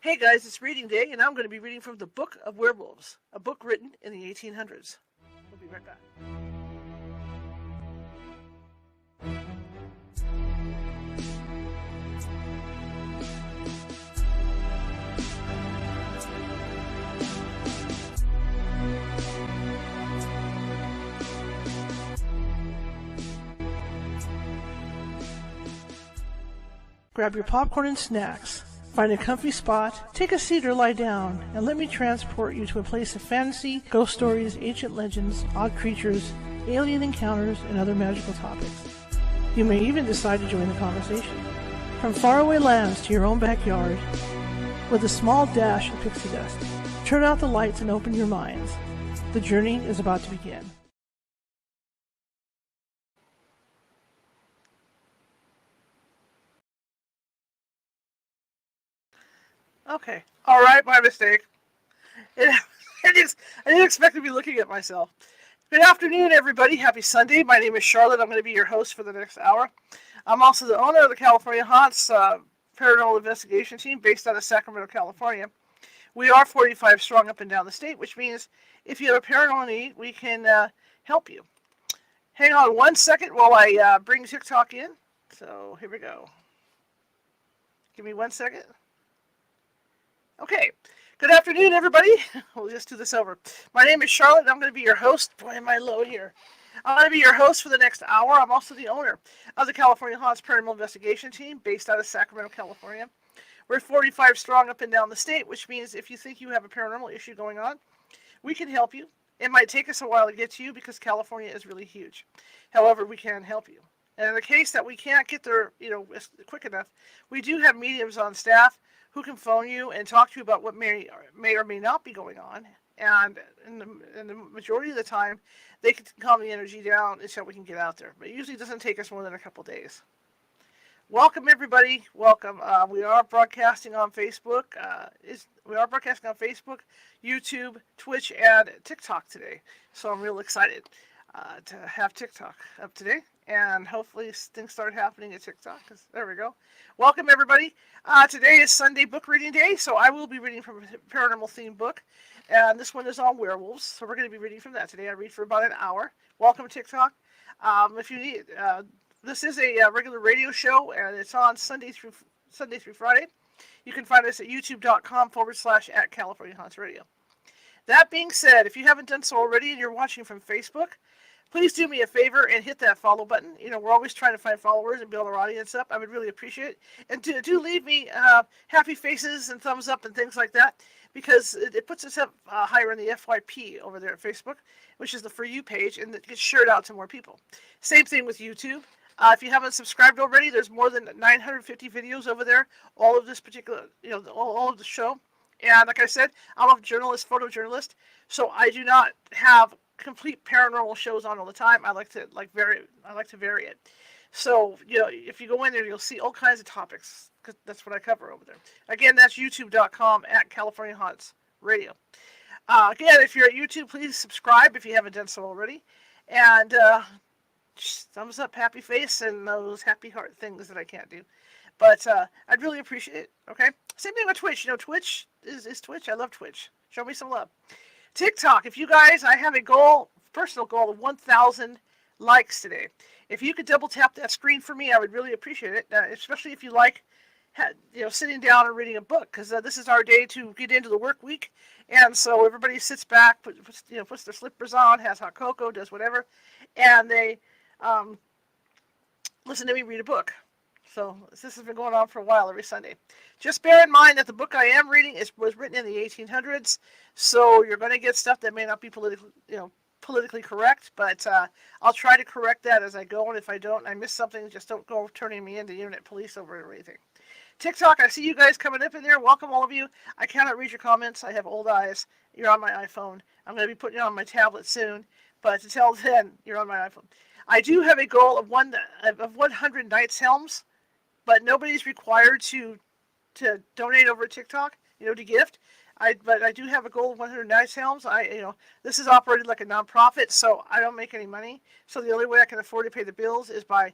Hey guys, it's reading day, and I'm going to be reading from the Book of Werewolves, a book written in the 1800s. We'll be right back. Grab your popcorn and snacks. Find a comfy spot, take a seat or lie down, and let me transport you to a place of fantasy, ghost stories, ancient legends, odd creatures, alien encounters, and other magical topics. You may even decide to join the conversation. From faraway lands to your own backyard, with a small dash of pixie dust. Turn out the lights and open your minds. The journey is about to begin. Okay. All right, my mistake. I didn't expect to be looking at myself. Good afternoon, everybody. Happy Sunday. My name is Charlotte. I'm going to be your host for the next hour. I'm also the owner of the California Haunts paranormal investigation team based out of Sacramento, California. We are 45 strong up and down the state, which means if you have a paranormal need, we can help you. Hang on one second while I bring TikTok in. So here we go. Give me 1 second. Okay. Good afternoon, everybody. We'll just do this over. My name is Charlotte, and I'm going to be your host. Boy, am I low here. I'm going to be your host for the next hour. I'm also the owner of the California Haunts Paranormal Investigation Team based out of Sacramento, California. We're 45 strong up and down the state, which means if you think you have a paranormal issue going on, we can help you. It might take us a while to get to you because California is really huge. However, we can help you. And in the case that we can't get there, quick enough, we do have mediums on staff who can phone you and talk to you about what may or may not be going on. And in the majority of the time, they can calm the energy down so we can get out there. But it usually doesn't take us more than a couple days. Welcome, everybody. Welcome. We are broadcasting on Facebook. YouTube, Twitch, and TikTok today. So I'm real excited to have TikTok up today. And hopefully things start happening at TikTok. There we go. Welcome, everybody. Today is Sunday book reading day, so I will be reading from a paranormal themed book. And this one is on werewolves, so we're going to be reading from that today. I read for about an hour. Welcome, TikTok. If you need, this is a regular radio show, and it's on Sunday through Friday. You can find us at youtube.com/@California Haunts Radio. That being said, if you haven't done so already and you're watching from Facebook, please do me a favor and hit that follow button. We're always trying to find followers and build our audience up. I would really appreciate it. And do leave me happy faces and thumbs up and things like that, because it puts us up higher in the FYP over there at Facebook, which is the For You page, and it gets shared out to more people. Same thing with YouTube. If you haven't subscribed already, there's more than 950 videos over there, all of this particular, all of the show. And like I said, I'm a journalist, photojournalist, so I do not have complete paranormal shows on all the time. I like to vary it. So, if you go in there, you'll see all kinds of topics, because that's what I cover over there. Again, that's youtube.com/California Haunts Radio. Again, if you're at YouTube, please subscribe if you haven't done so already. And thumbs up, happy face, and those happy heart things that I can't do. But I'd really appreciate it, okay? Same thing with Twitch. Twitch is Twitch. I love Twitch. Show me some love. TikTok, if you guys, I have a personal goal of 1,000 likes today. If you could double tap that screen for me, I would really appreciate it, especially if you like sitting down and reading a book, because this is our day to get into the work week. And so everybody sits back, puts their slippers on, has hot cocoa, does whatever, and they listen to me read a book. So this has been going on for a while every Sunday. Just bear in mind that the book I am reading was written in the 1800s, so you're going to get stuff that may not be politically correct, but I'll try to correct that as I go, and if I don't, I miss something, just don't go turning me into internet police over it or anything. TikTok, I see you guys coming up in there. Welcome, all of you. I cannot read your comments. I have old eyes. You're on my iPhone. I'm going to be putting it on my tablet soon, but until then, you're on my iPhone. I do have a goal of 100 Knights Helms, but nobody's required to donate over TikTok, to gift. But I do have a goal of 100 Knights Helms. This is operated like a nonprofit, so I don't make any money. So the only way I can afford to pay the bills is by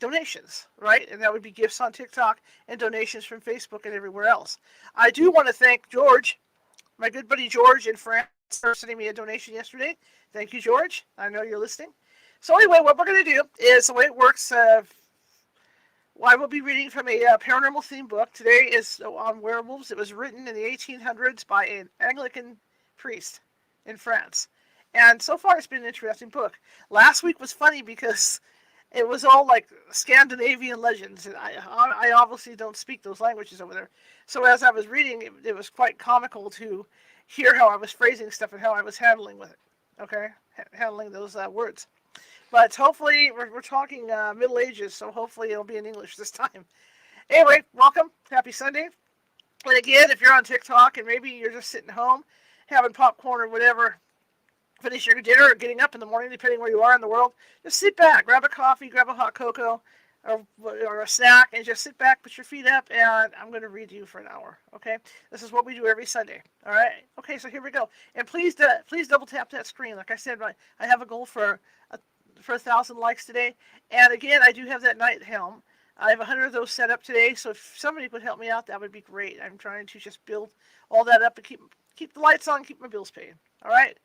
donations, right? And that would be gifts on TikTok and donations from Facebook and everywhere else. I do want to thank George, my good buddy George in France, for sending me a donation yesterday. Thank you, George. I know you're listening. So anyway, what we're going to do is the way it works. I will be reading from a paranormal theme book. Today is on werewolves. It was written in the 1800s by an Anglican priest in France. And so far, it's been an interesting book. Last week was funny because it was all like Scandinavian legends. And I obviously don't speak those languages over there. So as I was reading, it was quite comical to hear how I was phrasing stuff and how I was handling with it. Okay? Handling those words. But hopefully, we're talking Middle Ages, so hopefully it'll be in English this time. Anyway, welcome. Happy Sunday. And again, if you're on TikTok and maybe you're just sitting home having popcorn or whatever, finish your dinner or getting up in the morning, depending where you are in the world, just sit back, grab a coffee, grab a hot cocoa, or a snack, and just sit back, put your feet up, and I'm going to read to you for an hour, okay? This is what we do every Sunday, all right? Okay, so here we go. And please double tap that screen. Like I said, I have a goal for 1,000 likes today. And again, I do have that night helm. I have 100 of those set up today, so if somebody could help me out, that would be great. I'm trying to just build all that up and keep the lights on, keep my bills paid. All right?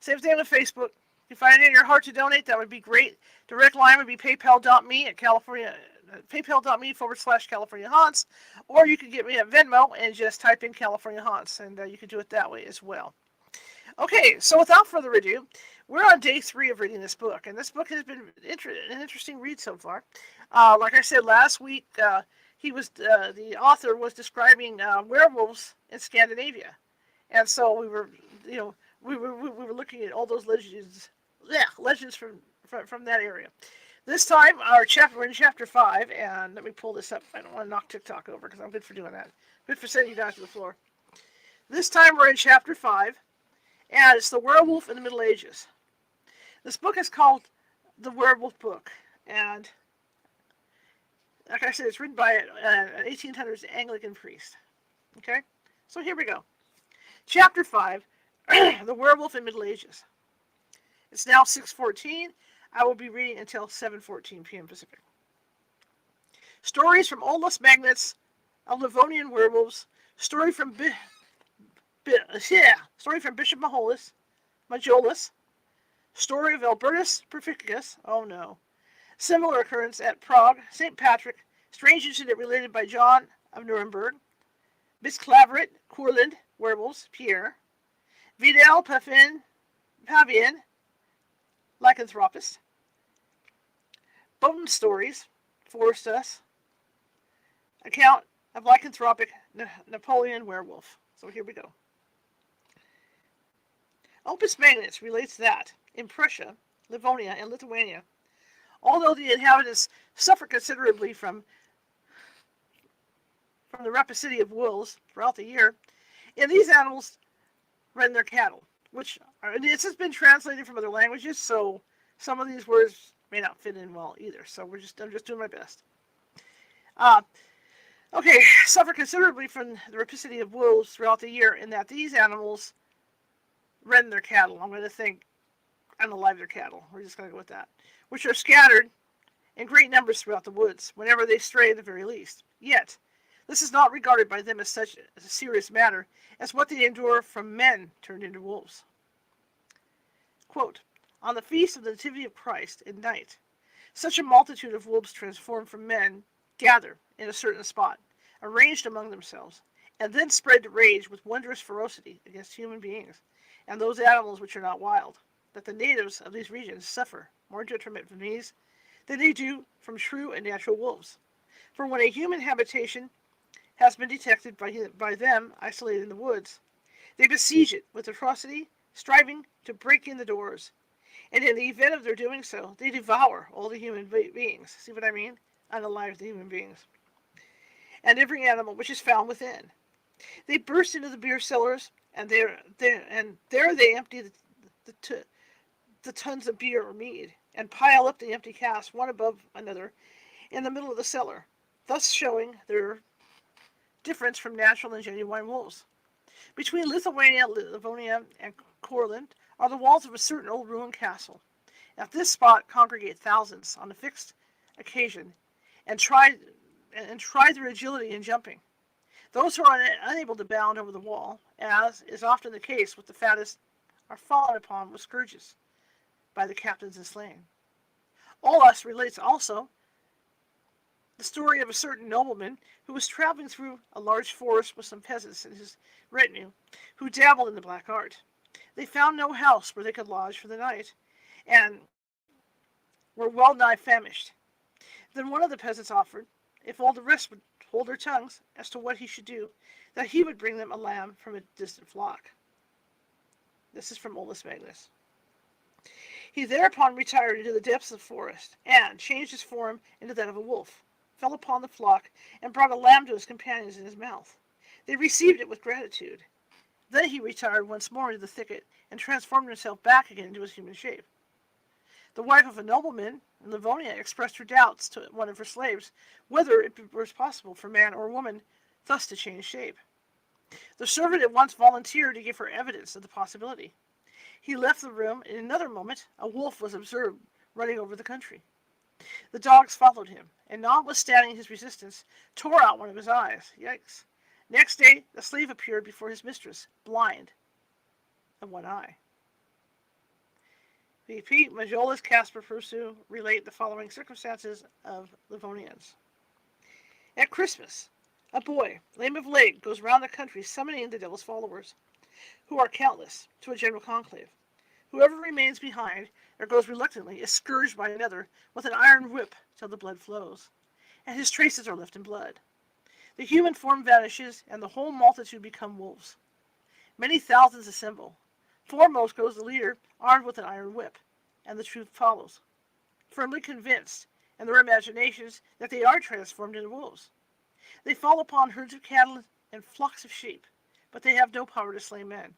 Same thing with Facebook. If you find it in your heart to donate, that would be great. Direct line would be paypal.me at California, paypal.me/California Haunts, or you can get me at Venmo and just type in California Haunts, and you can do it that way as well. Okay, so without further ado, we're on day 3 of reading this book, and this book has been an interesting read so far. Like I said last week, the author was describing werewolves in Scandinavia, and so we were looking at all those legends from that area. This time, we're in chapter 5, and let me pull this up. I don't want to knock TikTok over because I'm good for doing that. Good for sending you guys to the floor. This time, we're in chapter 5. And it's the werewolf in the Middle Ages. This book is called The Werewolf Book. And like I said, it's written by an 1800s Anglican priest. Okay? So here we go. Chapter 5, The Werewolf in Middle Ages. It's now 6:14. I will be reading until 7:14 p.m. Pacific. Stories from Olus Magnets of Livonian werewolves. Story from Bishop Majolus. Story of Albertus Perficus. Oh no. Similar occurrence at Prague. St. Patrick. Strange incident related by John of Nuremberg. Bisclaveret, Courland, werewolves, Pierre. Vidal Pavian, lycanthropist. Bowden stories, Forstus. Account of lycanthropic Napoleon werewolf. So here we go. Opus Magnus relates that, in Prussia, Livonia, and Lithuania, although the inhabitants suffer considerably from the rapacity of wolves throughout the year, and these animals rend their cattle, this has been translated from other languages, so some of these words may not fit in well either, so I'm just doing my best. Okay, suffer considerably from the rapacity of wolves throughout the year, in that these animals rend their cattle. I'm going to think unalive their cattle. We're just going to go with that. Which are scattered in great numbers throughout the woods, whenever they stray at the very least. Yet, this is not regarded by them as such a serious matter as what they endure from men turned into wolves. Quote, on the feast of the Nativity of Christ at night, such a multitude of wolves transformed from men gather in a certain spot, arranged among themselves, and then spread to rage with wondrous ferocity against human beings and those animals which are not wild, that the natives of these regions suffer more detriment from these than they do from true and natural wolves. For when a human habitation has been detected by them isolated in the woods, they besiege it with atrocity, striving to break in the doors. And in the event of their doing so, they devour all the human beings. See what I mean? Unalive the human beings. And every animal which is found within. They burst into the beer cellars, and there they empty the tons of beer or mead, and pile up the empty casks one above another in the middle of the cellar, thus showing their difference from natural and genuine wolves. Between Lithuania, Livonia, and Courland are the walls of a certain old ruined castle. At this spot congregate thousands on a fixed occasion and try their agility in jumping. Those who are unable to bound over the wall, as is often the case with the fattest, are fallen upon with scourges by the captains and slain. Olaus relates also the story of a certain nobleman who was traveling through a large forest with some peasants in his retinue who dabbled in the black art. They found no house where they could lodge for the night, and were well nigh famished. Then one of the peasants offered, if all the rest would hold their tongues as to what he should do, that he would bring them a lamb from a distant flock. This is from Olaus Magnus. He thereupon retired into the depths of the forest, and changed his form into that of a wolf, fell upon the flock, and brought a lamb to his companions in his mouth. They received it with gratitude. Then he retired once more into the thicket, and transformed himself back again into his human shape. The wife of a nobleman in Livonia expressed her doubts to one of her slaves whether it was possible for man or woman thus to change shape. The servant at once volunteered to give her evidence of the possibility. He left the room. In another moment, a wolf was observed running over the country. The dogs followed him, and notwithstanding his resistance, tore out one of his eyes. Yikes. Next day, the slave appeared before his mistress, blind of one eye. V.P. Majolas Caspar Pursu relate the following circumstances of Livonians. At Christmas, a boy, lame of leg, goes round the country summoning the devil's followers, who are countless, to a general conclave. Whoever remains behind, or goes reluctantly, is scourged by another with an iron whip till the blood flows, and his traces are left in blood. The human form vanishes, and the whole multitude become wolves. Many thousands assemble. Foremost goes the leader, armed with an iron whip, and the truth follows, firmly convinced, in their imaginations, that they are transformed into wolves. They fall upon herds of cattle and flocks of sheep, but they have no power to slay men.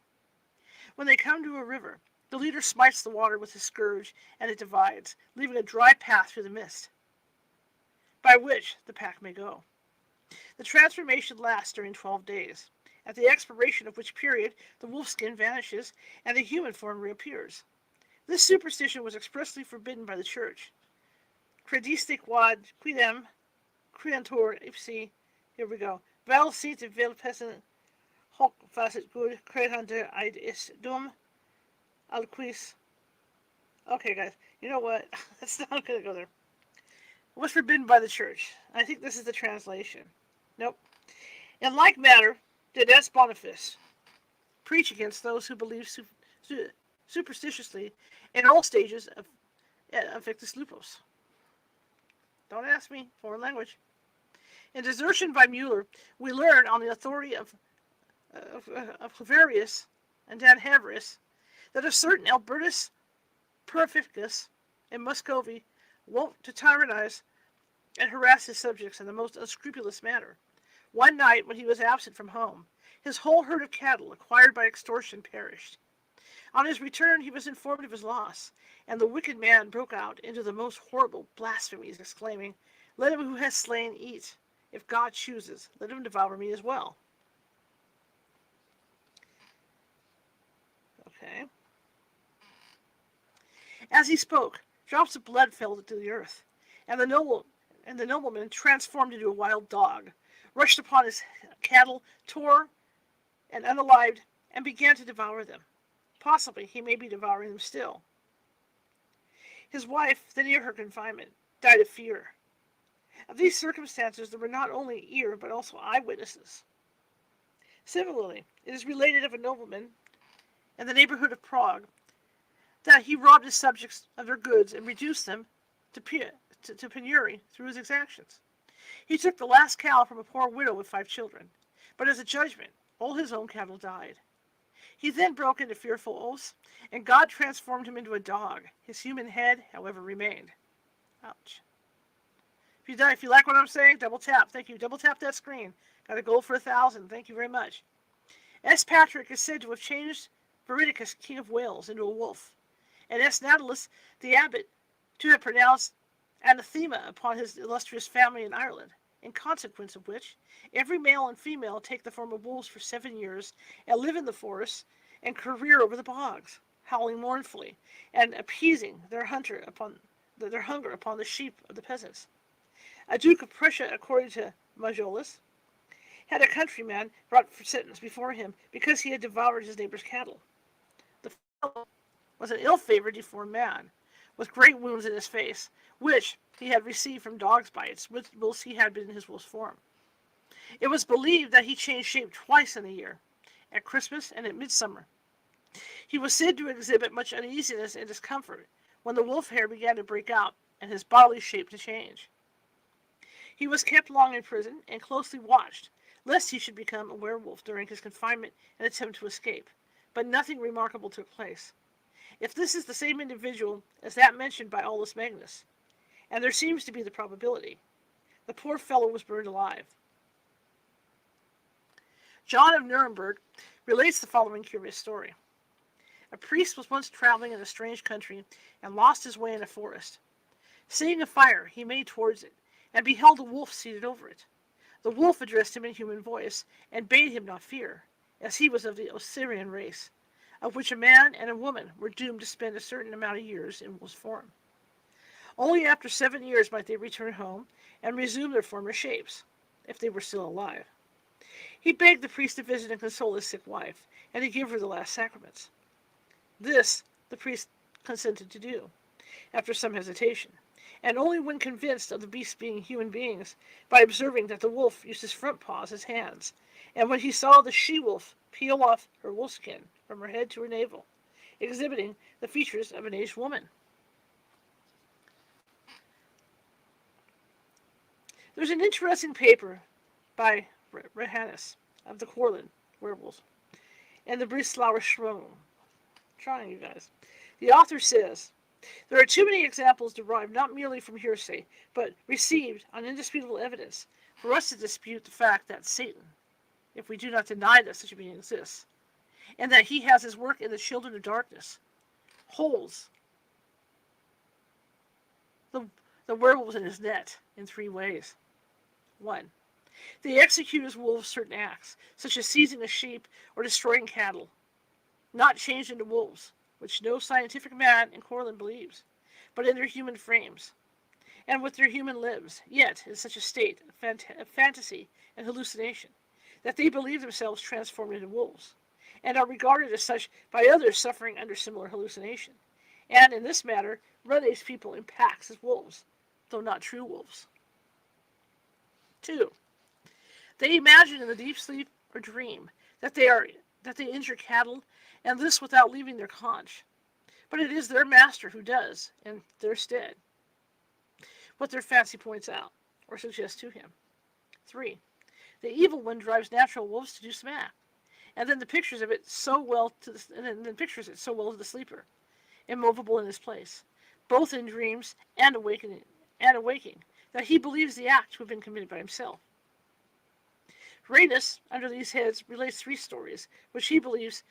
When they come to a river, the leader smites the water with his scourge, and it divides, leaving a dry path through the mist, by which the pack may go. The transformation lasts during 12 days, at the expiration of which period the wolf skin vanishes, and the human form reappears. This superstition was expressly forbidden by the Church. Crediste quod quidem creantur ipsi, here we go, vel sit vel pessen hoc facet good creander id is dum alquis. Okay, guys, you know what? It's not going to go there. It was forbidden by the Church. I think this is the translation. Nope. In like manner, did S. Boniface preach against those who believe superstitiously in all stages of Victus Lupus. Don't ask me, foreign language. In Desertion by Mueller, we learn on the authority of Claverius and Dan Havris that a certain Albertus Purificus in Muscovy wont to tyrannize and harass his subjects in the most unscrupulous manner. One night, when he was absent from home, his whole herd of cattle, acquired by extortion, perished. On his return, he was informed of his loss, and the wicked man broke out into the most horrible blasphemies, exclaiming, "Let him who has slain eat. If God chooses, let him devour me as well." Okay. As he spoke, drops of blood fell to the earth, and the nobleman, transformed into a wild dog, rushed upon his cattle, tore and unalived, and began to devour them. Possibly he may be devouring them still. His wife, then near her confinement, died of fear. Of these circumstances there were not only ear but also eyewitnesses. Similarly, it is related of a nobleman in the neighborhood of Prague that he robbed his subjects of their goods and reduced them to penury through his exactions. He took the last cow from a poor widow with 5 children, but as a judgment, all his own cattle died. He then broke into fearful oaths, and God transformed him into a dog. His human head, however, remained. Ouch. If you like what I'm saying, double tap. Thank you. Double tap that screen. Got a goal for 1,000. Thank you very much. S. Patrick is said to have changed Veridicus, King of Wales, into a wolf, and S. Natalis, the abbot, to have pronounced anathema upon his illustrious family in Ireland, in consequence of which every male and female take the form of wolves for 7 years and live in the forests and career over the bogs, howling mournfully and appeasing their hunger upon the sheep of the peasants. A Duke of Prussia, according to Majolus, had a countryman brought for sentence before him because he had devoured his neighbor's cattle. The fellow was an ill-favored, deformed man, with great wounds in his face, which he had received from dogs' bites, whilst he had been in his wolf's form. It was believed that he changed shape twice in a year, at Christmas and at midsummer. He was said to exhibit much uneasiness and discomfort when the wolf hair began to break out and his bodily shape to change. He was kept long in prison and closely watched, lest he should become a werewolf during his confinement and attempt to escape, but nothing remarkable took place. If this is the same individual as that mentioned by Aulus Magnus, and there seems to be the probability, the poor fellow was burned alive. John of Nuremberg relates the following curious story. A priest was once traveling in a strange country and lost his way in a forest. Seeing a fire, he made towards it, and beheld a wolf seated over it. The wolf addressed him in human voice, and bade him not fear, as he was of the Osirian race, of which a man and a woman were doomed to spend a certain amount of years in wolf's form. Only after 7 years might they return home and resume their former shapes, if they were still alive. He begged the priest to visit and console his sick wife, and to give her the last sacraments. This the priest consented to do, after some hesitation, and only when convinced of the beasts being human beings, by observing that the wolf used his front paws as hands, and when he saw the she-wolf peel off her wolfskin from her head to her navel, exhibiting the features of an aged woman. There's an interesting paper by Rehannes of the Corlin werewolves and the Breslau Schroen. Trying, you guys. The author says, there are too many examples derived not merely from hearsay, but received on indisputable evidence for us to dispute the fact that Satan, if we do not deny that such a being exists, and that he has his work in the children of darkness, holds the werewolves in his net in 3 ways. 1. They execute as wolves certain acts, such as seizing a sheep or destroying cattle, not changed into wolves, which no scientific man in Corlin believes, but in their human frames, and with their human limbs, yet in such a state of fantasy and hallucination, that they believe themselves transformed into wolves, and are regarded as such by others suffering under similar hallucination, and in this matter run these people in packs as wolves, though not true wolves. 2. They imagine in the deep sleep or dream that they injure cattle, and this without leaving their conch. But it is their master who does, in their stead, what their fancy points out, or suggests to him. 3. The evil one drives natural wolves to do some act, and then pictures it so well to the sleeper, immovable in his place, both in dreams and awaking, that he believes the act to have been committed by himself. Rhenus, under these heads, relates 3 stories, which he believes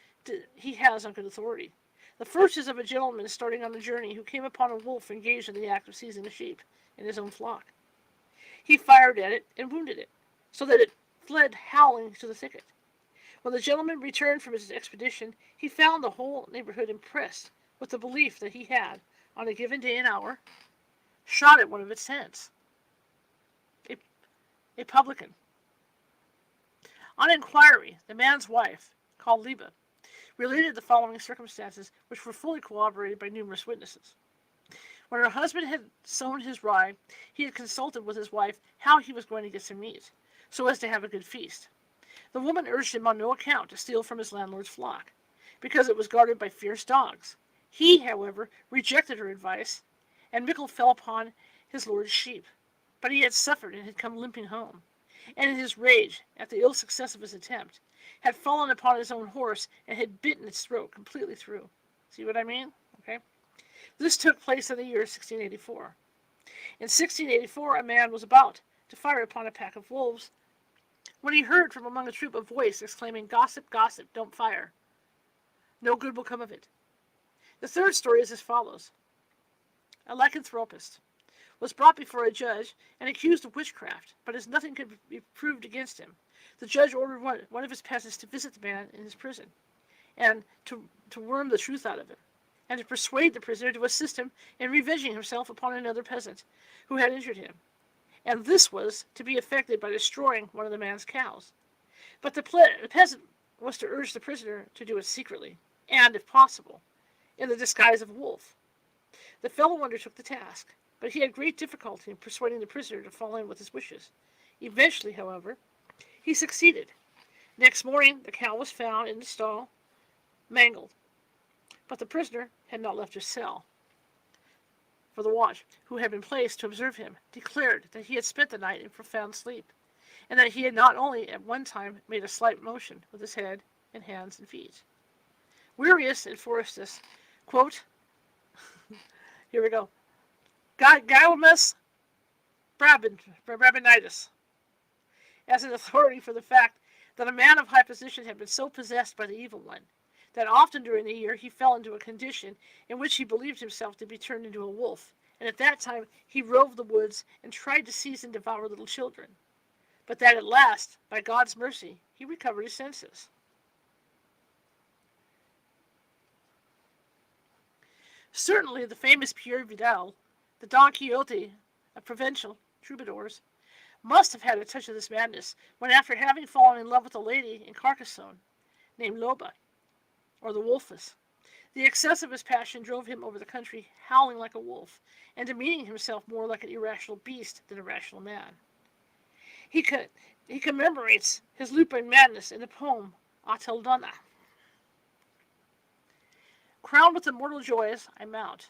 he has on good authority. The first is of a gentleman starting on a journey who came upon a wolf engaged in the act of seizing a sheep in his own flock. He fired at it and wounded it, so that it fled howling to the thicket. When the gentleman returned from his expedition, he found the whole neighborhood impressed with the belief that he had, on a given day and hour, shot at one of its heads. A publican. On inquiry, the man's wife, called Liba, related the following circumstances, which were fully corroborated by numerous witnesses. When her husband had sown his rye, he had consulted with his wife how he was going to get some meat, so as to have a good feast. The woman urged him on no account to steal from his landlord's flock, because it was guarded by fierce dogs. He, however, rejected her advice, and Mickle fell upon his lord's sheep. But he had suffered and had come limping home, and in his rage at the ill success of his attempt, had fallen upon his own horse and had bitten its throat completely through. See what I mean? Okay. This took place in the year 1684. In 1684, a man was about to fire upon a pack of wolves, when he heard from among a troop a voice exclaiming, "Gossip, gossip, don't fire. No good will come of it." The third story is as follows. A lycanthropist was brought before a judge and accused of witchcraft, but as nothing could be proved against him, the judge ordered one of his peasants to visit the man in his prison, and to worm the truth out of him, and to persuade the prisoner to assist him in revenging himself upon another peasant who had injured him, and this was to be effected by destroying one of the man's cows. But the peasant was to urge the prisoner to do it secretly, and, if possible, in the disguise of a wolf. The fellow undertook the task, but he had great difficulty in persuading the prisoner to fall in with his wishes. Eventually, however, he succeeded. Next morning, the cow was found in the stall, mangled, but the prisoner had not left his cell. For the watch, who had been placed to observe him, declared that he had spent the night in profound sleep, and that he had not only at one time made a slight motion with his head and hands and feet. Wirius and Forestus, quote, here we go, Gaudamus Brabinitis, as an authority for the fact that a man of high position had been so possessed by the evil one that often during the year he fell into a condition in which he believed himself to be turned into a wolf, and at that time he roved the woods and tried to seize and devour little children, but that at last, by God's mercy, he recovered his senses. Certainly the famous Pierre Vidal, the Don Quixote of provincial troubadours, must have had a touch of this madness when, after having fallen in love with a lady in Carcassonne named Loba, or the Wolfess, the excess of his passion drove him over the country howling like a wolf, and demeaning himself more like an irrational beast than a rational man. He commemorates his lupine madness in the poem Ateldonna. Crowned with immortal joys, I mount.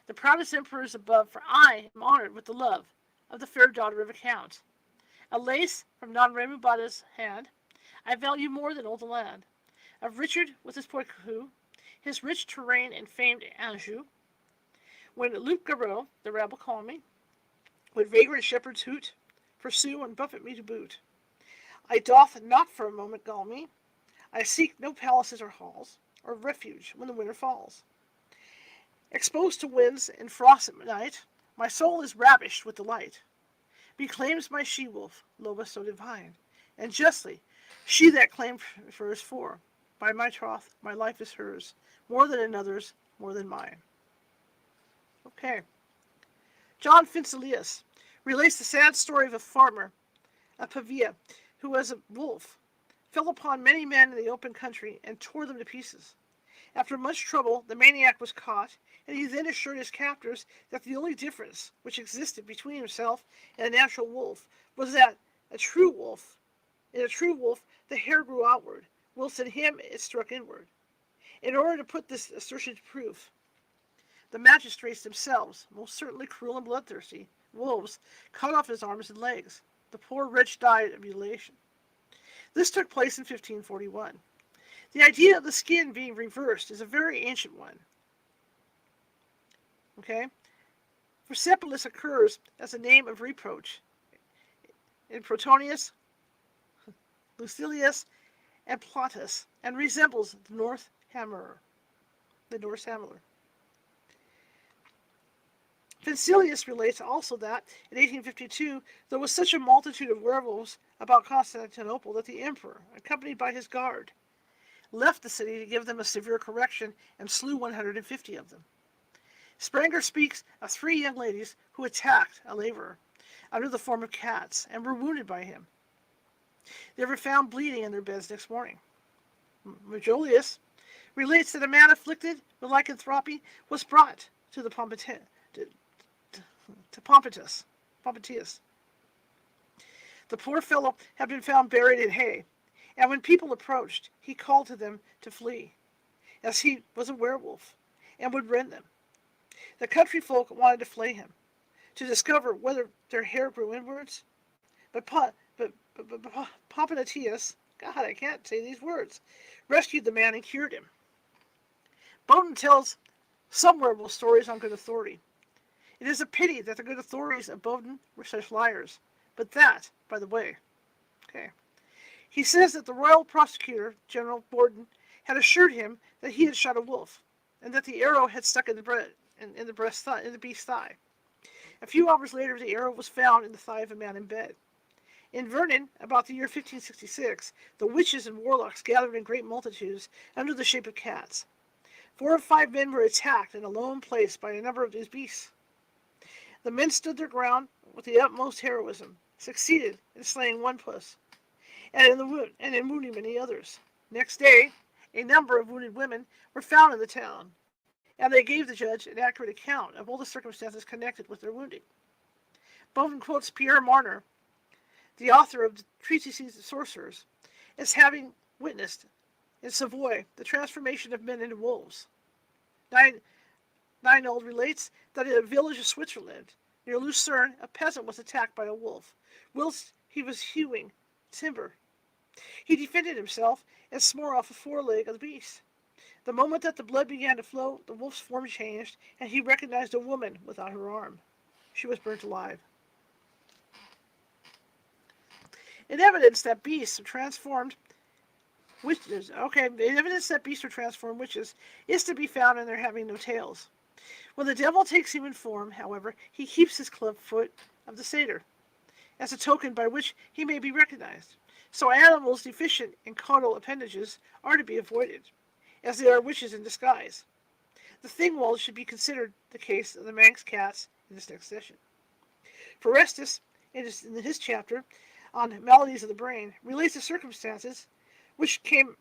The proudest emperor is above, for I am honored with the love of the fair daughter of a count. A lace from Don Remubada's hand, I value more than all the land. Of Richard with his Poitou, his rich terrain and famed Anjou. When Loup Garot, the rabble call me, when vagrant shepherds hoot, pursue and buffet me to boot. I doth not for a moment gall me. I seek no palaces or halls, or refuge when the winter falls. Exposed to winds and frosts at night, my soul is ravished with delight. Beclaims my she-wolf, Loba so divine, and justly, she that claimed for is for. By my troth, my life is hers, more than another's, more than mine. Okay. John Fincelius relates the sad story of a farmer of Pavia who, as a wolf, fell upon many men in the open country and tore them to pieces. After much trouble, the maniac was caught, and he then assured his captors that the only difference which existed between himself and a natural wolf was that in a true wolf, the hair grew outward, whilst in him it struck inward. In order to put this assertion to proof, the magistrates themselves, most certainly cruel and bloodthirsty wolves, cut off his arms and legs. The poor wretch died of mutilation. This took place in 1541. The idea of the skin being reversed is a very ancient one. Okay? Persepolis occurs as a name of reproach in Protonius, Lucilius, and Plautus, and resembles the Norse Hammerer. Fincelius relates also that, in 1852, there was such a multitude of werewolves about Constantinople that the emperor, accompanied by his guard, left the city to give them a severe correction and slew 150 of them. Spranger speaks of 3 young ladies who attacked a laborer under the form of cats and were wounded by him. They were found bleeding in their beds next morning. Majolius relates that a man afflicted with lycanthropy was brought to the Pompatius. The poor fellow had been found buried in hay, and when people approached, he called to them to flee, as he was a werewolf, and would rend them. The country folk wanted to flay him, to discover whether their hair grew inwards. But Pompatius, God, I can't say these words, rescued the man and cured him. Bowden tells some werewolf stories on good authority. It is a pity that the good authorities of Bowden were such liars. But that, by the way. Okay. He says that the royal prosecutor, General Borden, had assured him that he had shot a wolf, and that the arrow had stuck in the beast's thigh. A few hours later, the arrow was found in the thigh of a man in bed. In Vernon, about the year 1566, the witches and warlocks gathered in great multitudes under the shape of cats. 4 or 5 men were attacked in a lone place by a number of these beasts. The men stood their ground with the utmost heroism, succeeded in slaying one puss, and in wounding many others. Next day, a number of wounded women were found in the town, and they gave the judge an accurate account of all the circumstances connected with their wounding. Bowden quotes Pierre Marner, the author of the Treatises of Sorcerers, as having witnessed in Savoy the transformation of men into wolves. Nienold relates that in a village of Switzerland, near Lucerne, a peasant was attacked by a wolf, whilst he was hewing timber. He defended himself and swore off a foreleg of the beast. The moment that the blood began to flow, the wolf's form changed, and he recognized a woman without her arm. She was burnt alive. In evidence that beasts are transformed witches, is to be found in their having no tails. When the devil takes human form, however, he keeps his club foot of the satyr, as a token by which he may be recognized. So animals deficient in caudal appendages are to be avoided, as they are witches in disguise. The Thingwald should be considered the case of the Manx cats in this next session. Forestus, in his chapter on maladies of the brain, relates the circumstances which came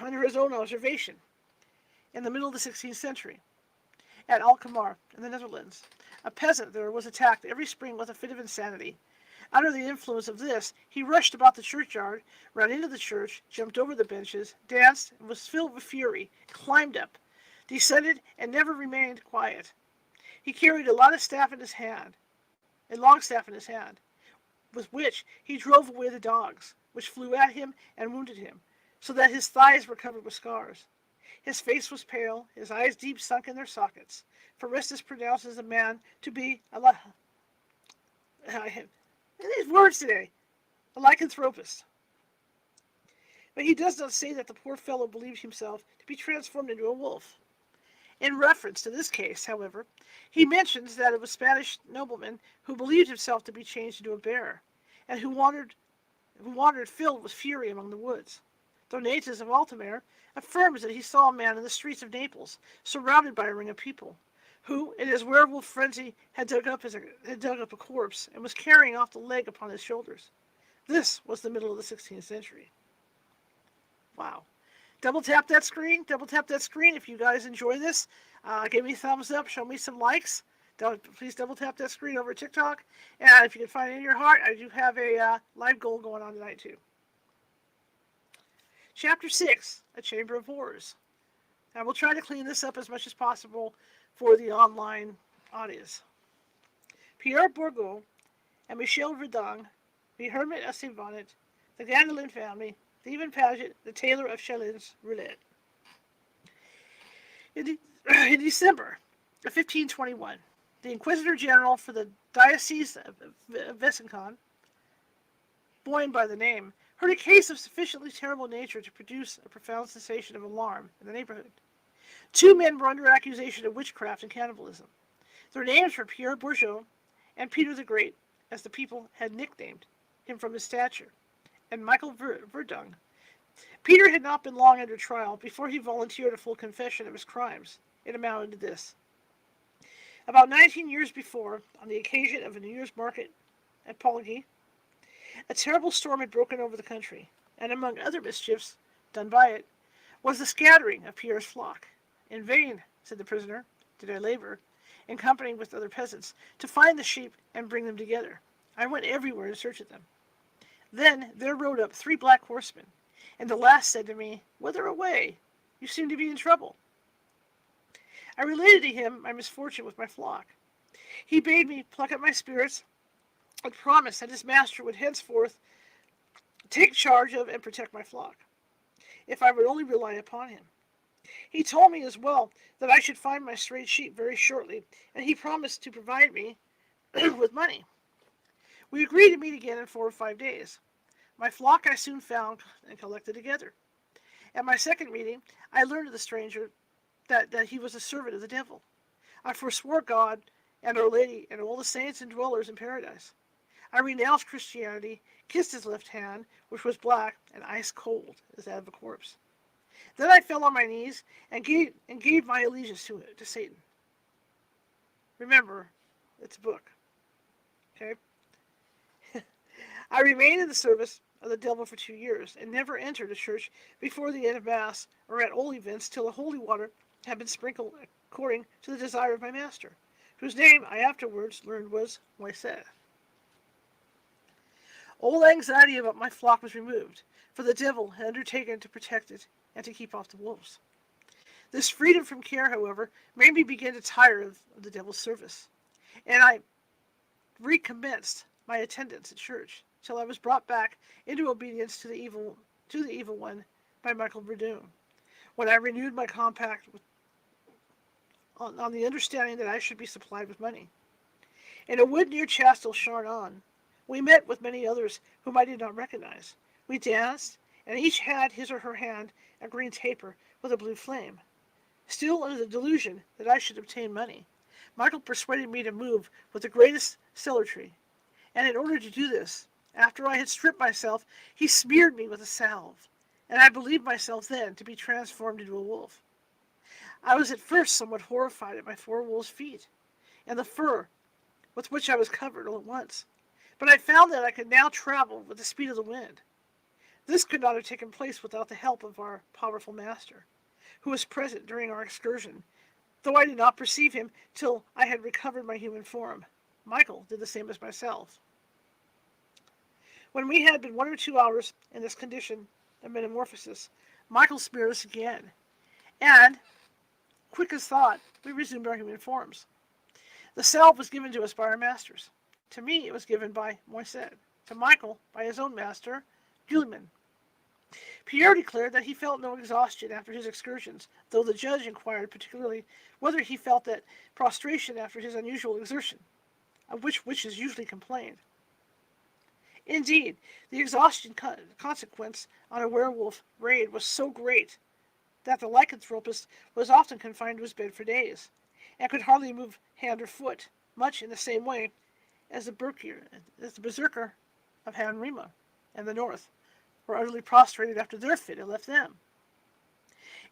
under his own observation in the middle of the 16th century. At Alkmaar, in the Netherlands, a peasant there was attacked every spring with a fit of insanity. Under the influence of this, he rushed about the churchyard, ran into the church, jumped over the benches, danced, and was filled with fury, climbed up, descended, and never remained quiet. He carried a long staff in his hand, with which he drove away the dogs, which flew at him and wounded him, so that his thighs were covered with scars. His face was pale, his eyes deep sunk in their sockets. Forestus pronounces the man to be these words today, a lycanthropist. But he does not say that the poor fellow believed himself to be transformed into a wolf. In reference to this case, however, he mentions that it was a Spanish nobleman who believed himself to be changed into a bear, and who wandered filled with fury among the woods. Donatus of Altamare affirms that he saw a man in the streets of Naples, surrounded by a ring of people, who, in his werewolf frenzy, had dug up a corpse and was carrying off the leg upon his shoulders. This was the middle of the 16th century. Wow. Double tap that screen if you guys enjoy this. Give me a thumbs up, show me some likes. Please double tap that screen over at TikTok. And if you can find it in your heart, I do have a live goal going on tonight too. Chapter 6, A Chamber of Horrors. I will try to clean this up as much as possible for the online audience. Pierre Bourgault and Michel Verdung, the hermit of St. Bonnet, the Gandelin family, Stephen Paget, the tailor of Chalins Roulette. In December of 1521, the Inquisitor General for the Diocese of Besançon, Boyne by the name, heard a case of sufficiently terrible nature to produce a profound sensation of alarm in the neighborhood. 2 men were under accusation of witchcraft and cannibalism. Their names were Pierre Bourgault and Peter the Great, as the people had nicknamed him from his stature, and Michael Verdung. Peter had not been long under trial before he volunteered a full confession of his crimes. It amounted to this. About 19 years before, on the occasion of a New Year's market at Poligny, a terrible storm had broken over the country, and among other mischiefs done by it was the scattering of Pierre's flock. In vain, said the prisoner, did I labor, in company with other peasants, to find the sheep and bring them together. I went everywhere in search of them. Then there rode up 3 black horsemen, and the last said to me, "Whither away? You seem to be in trouble." I related to him my misfortune with my flock. He bade me pluck up my spirits and promised that his master would henceforth take charge of and protect my flock, if I would only rely upon him. He told me as well that I should find my strayed sheep very shortly, and he promised to provide me with money. We agreed to meet again in 4 or 5 days. My flock I soon found and collected together. At my second meeting, I learned of the stranger that he was a servant of the devil. I forswore God and Our Lady and all the saints and dwellers in paradise. I renounced Christianity, kissed his left hand, which was black and ice cold as that of a corpse. Then I fell on my knees and gave my allegiance to Satan. Remember, it's a book. Okay? I remained in the service of the devil for 2 years, and never entered a church before the end of Mass or at all events till the holy water had been sprinkled according to the desire of my master, whose name I afterwards learned was Moisés. All anxiety about my flock was removed, for the devil had undertaken to protect it and to keep off the wolves. This freedom from care, however, made me begin to tire of the devil's service, and I recommenced my attendance at church till I was brought back into obedience to the evil one by Michael Verdun, when I renewed my compact on the understanding that I should be supplied with money. In a wood near Chastel Chardon, we met with many others whom I did not recognize. We danced, and each had his or her hand a green taper with a blue flame. Still under the delusion that I should obtain money, Michael persuaded me to move with the greatest celerity, and in order to do this, after I had stripped myself, he smeared me with a salve, and I believed myself then to be transformed into a wolf. I was at first somewhat horrified at my 4 wolves' feet, and the fur with which I was covered all at once, but I found that I could now travel with the speed of the wind. This could not have taken place without the help of our powerful master, who was present during our excursion, though I did not perceive him till I had recovered my human form. Michael did the same as myself. When we had been 1 or 2 hours in this condition of metamorphosis, Michael smeared us again, and, quick as thought, we resumed our human forms. The salve was given to us by our masters. To me it was given by Moisés, to Michael by his own master, Guillemin. Pierre declared that he felt no exhaustion after his excursions, though the judge inquired particularly whether he felt that prostration after his unusual exertion, of which witches usually complained. Indeed, the exhaustion consequence on a werewolf raid was so great that the lycanthropist was often confined to his bed for days, and could hardly move hand or foot, much in the same way as the berserker of Han Rima and the North were utterly prostrated after their fit had left them.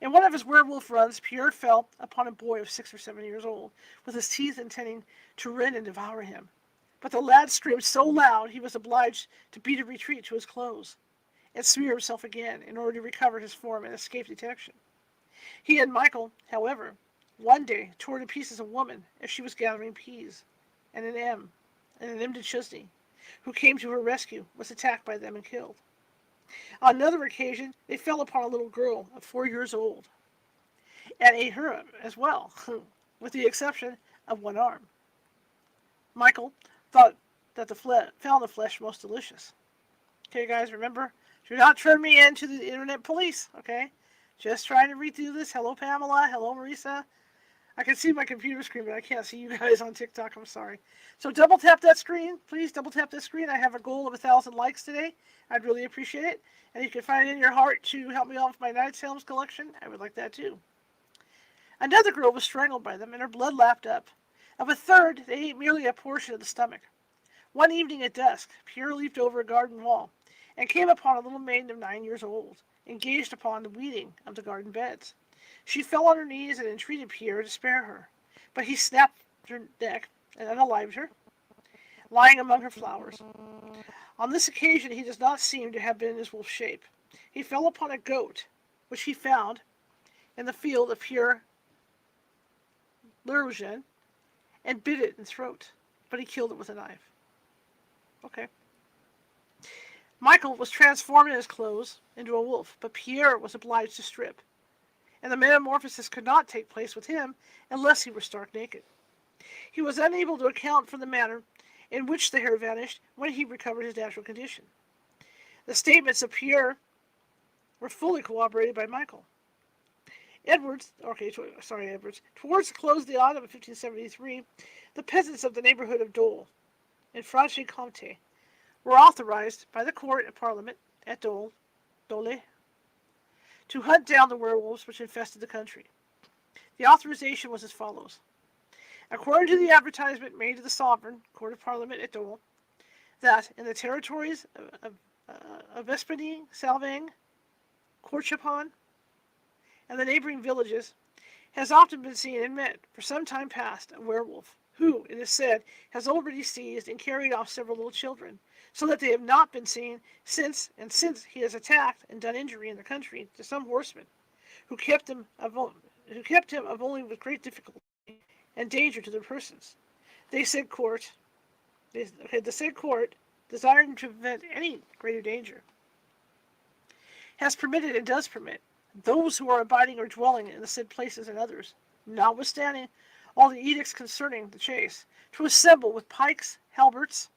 In one of his werewolf runs, Pierre fell upon a boy of 6 or 7 years old, with his teeth intending to rend and devour him. But the lad screamed so loud he was obliged to beat a retreat to his clothes, and smear himself again in order to recover his form and escape detection. He and Michael, however, one day tore to pieces a woman as she was gathering peas, and an M de Chesney, who came to her rescue, was attacked by them and killed. On another occasion, they fell upon a little girl of 4 years old, and ate her as well, with the exception of one arm. Michael thought that found the flesh most delicious. Okay, guys, remember, do not turn me into the internet police, okay? Just trying to read through this. Hello, Pamela. Hello, Marisa. I can see my computer screen, but I can't see you guys on TikTok. I'm sorry. So double tap that screen. Please double tap that screen. I have a goal of 1,000 likes today. I'd really appreciate it. And if you can find it in your heart to help me out with my Night Salms collection, I would like that too. Another girl was strangled by them, and her blood lapped up. Of a third, they ate merely a portion of the stomach. One evening at dusk, Pierre leaped over a garden wall, and came upon a little maiden of 9 years old, engaged upon the weeding of the garden beds. She fell on her knees and entreated Pierre to spare her, but he snapped her neck and unalived her, lying among her flowers. On this occasion he does not seem to have been in his wolf shape. He fell upon a goat, which he found in the field of Pierre Lerogen, and bit it in the throat, but he killed it with a knife. Okay. Michael was transformed in his clothes into a wolf, but Pierre was obliged to strip, and the metamorphosis could not take place with him unless he were stark naked. He was unable to account for the manner in which the hair vanished when he recovered his natural condition. The statements of Pierre were fully corroborated by Michael. Towards the close of the autumn of 1573, the peasants of the neighborhood of Dole, in Franche-Comté, were authorized by the court of parliament at Dole, to hunt down the werewolves which infested the country. The authorization was as follows. According to the advertisement made to the sovereign court of parliament at Dole, that in the territories of Espagny, Salvang, Corchapon, and the neighboring villages, has often been seen and met for some time past a werewolf, who, it is said, has already seized and carried off several little children, so that they have not been seen since he has attacked and done injury in the country to some horsemen, who kept him of only with great difficulty and danger to their persons. They said court, the said court, desiring to prevent any greater danger, has permitted and does permit those who are abiding or dwelling in the said places and others, notwithstanding all the edicts concerning the chase, to assemble with pikes, halberts,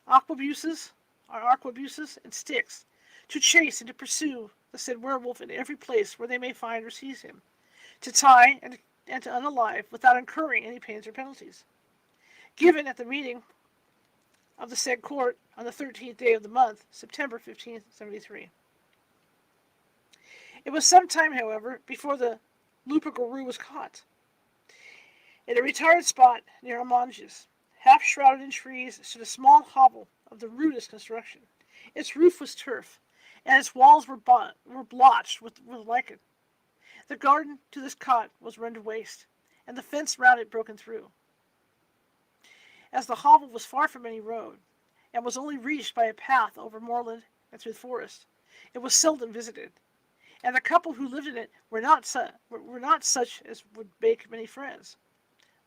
arquebuses, and sticks, to chase and to pursue the said werewolf in every place where they may find or seize him, to tie and to unalive without incurring any pains or penalties. Given at the meeting of the said court on the 13th day of the month, September 1573. It was some time, however, before the loup-garou was caught. In a retired spot near Amanges, half shrouded in trees, stood a small hovel of the rudest construction. Its roof was turf, and its walls were blotched with lichen. The garden to this cot was run to waste, and the fence round it broken through. As the hovel was far from any road, and was only reached by a path over moorland and through the forest, it was seldom visited, and the couple who lived in it were not such as would make many friends.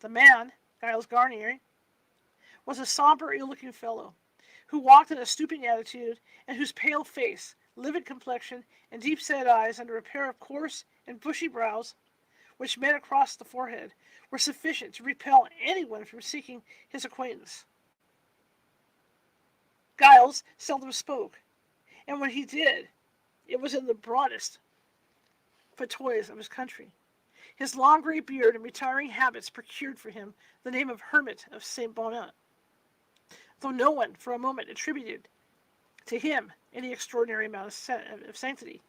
The man, Giles Garnier, was a sombre, ill-looking fellow, who walked in a stooping attitude, and whose pale face, livid complexion, and deep-set eyes under a pair of coarse and bushy brows, which met across the forehead, were sufficient to repel anyone from seeking his acquaintance. Giles seldom spoke, and when he did, it was in the broadest patois of his country. His long grey beard and retiring habits procured for him the name of Hermit of Saint Bonnet, though no one for a moment attributed to him any extraordinary amount of sanctity.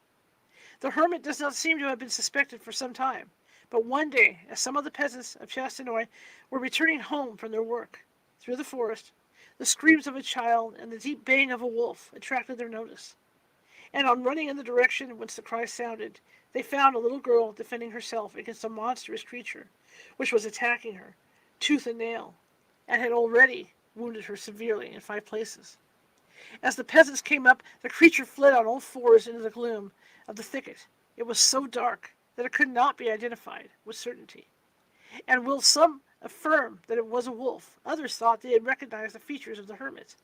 The hermit does not seem to have been suspected for some time, but one day, as some of the peasants of Chastenoy were returning home from their work through the forest, the screams of a child and the deep baying of a wolf attracted their notice, and on running in the direction whence the cry sounded, they found a little girl defending herself against a monstrous creature, which was attacking her, tooth and nail, and had already wounded her severely in 5 places. As the peasants came up, the creature fled on all fours into the gloom of the thicket. It was so dark that it could not be identified with certainty, and while some affirmed that it was a wolf, others thought they had recognized the features of the hermit.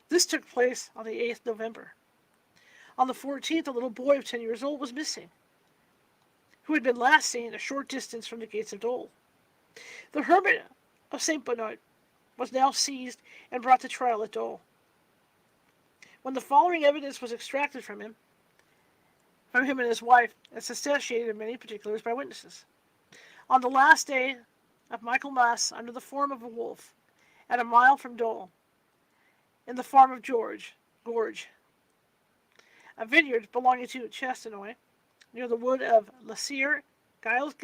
This took place on the 8th November. On the 14th, a little boy of 10 years old was missing, who had been last seen a short distance from the gates of Dole. The hermit of Saint Bonnet was now seized and brought to trial at Dole. When the following evidence was extracted from him and his wife, and substantiated in many particulars by witnesses. On the last day of Michaelmas, under the form of a wolf, at a mile from Dole, in the farm of Gorge, a vineyard belonging to Chastenoy, near the wood of La Cire, Giles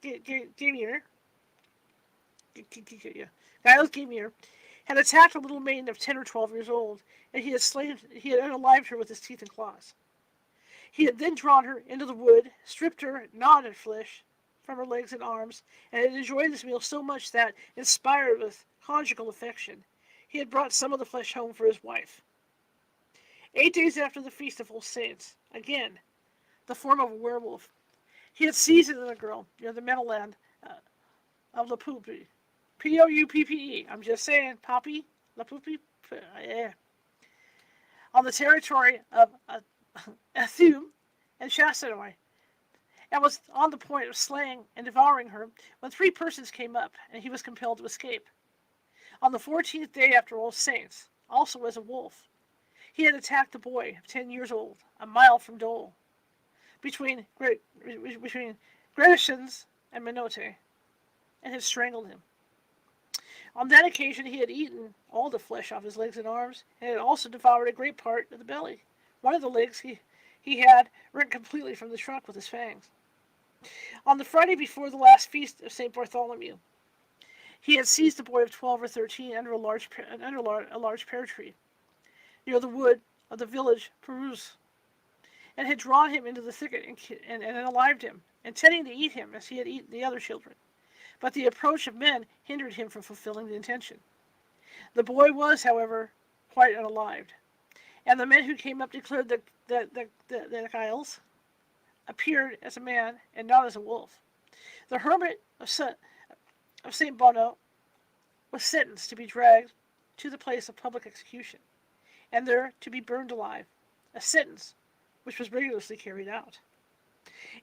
Gamier had attacked a little maiden of 10 or 12 years old, and he had unalived her with his teeth and claws. He had then drawn her into the wood, stripped her, gnawed at flesh from her legs and arms, and had enjoyed this meal so much that, inspired with conjugal affection, he had brought some of the flesh home for his wife. 8 days after the feast of All Saints, again, the form of a werewolf, he had seized it in the girl near the meadowland of La Poupe. Pouppe. I'm just saying, Poppy, La Poupe, yeah. On the territory of Athume and Chastenoy, and was on the point of slaying and devouring her when 3 persons came up, and he was compelled to escape. On the 14th day after All Saints, also as a wolf, he had attacked a boy of 10 years old, a mile from Dole, between Gredishans and Minote, and had strangled him. On that occasion he had eaten all the flesh off his legs and arms, and had also devoured a great part of the belly. One of the legs he had rent completely from the trunk with his fangs. On the Friday before the last feast of St. Bartholomew, he had seized a boy of 12 or 13 under a large pear tree, near the wood of the village Perouse. and had drawn him into the thicket and unalived him, intending to eat him as he had eaten the other children. But the approach of men hindered him from fulfilling the intention. The boy was, however, quite unalived, and the men who came up declared that the Giles appeared as a man and not as a wolf. The hermit of St. Bonneau was sentenced to be dragged to the place of public execution, and there to be burned alive, a sentence which was rigorously carried out.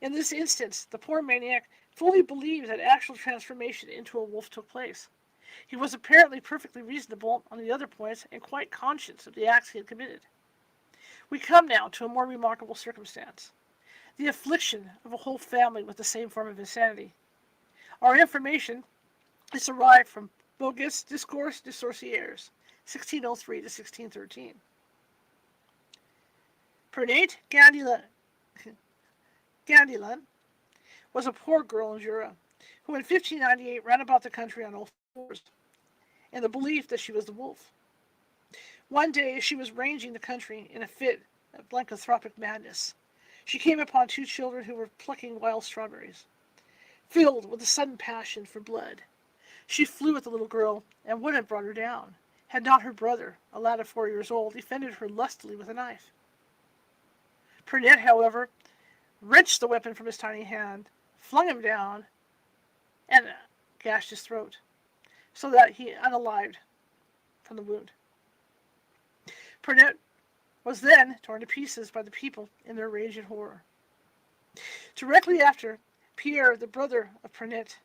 In this instance, the poor maniac fully believed that actual transformation into a wolf took place. He was apparently perfectly reasonable on the other points and quite conscious of the acts he had committed. We come now to a more remarkable circumstance, the affliction of a whole family with the same form of insanity. Our information is derived from Bogus Discours des Sorcières, 1603 to 1613. Pernette Gandilin was a poor girl in Jura, who in 1598 ran about the country on all fours, in the belief that she was the wolf. One day, as she was ranging the country in a fit of lycanthropic madness, she came upon two children who were plucking wild strawberries. Filled with a sudden passion for blood, she flew at the little girl and would have brought her down, had not her brother, a lad of 4 years old, defended her lustily with a knife. Pernette, however, wrenched the weapon from his tiny hand, flung him down, and gashed his throat, so that he unalived from the wound. Pernette was then torn to pieces by the people in their rage and horror. Directly after, Pierre, the brother of Pernette,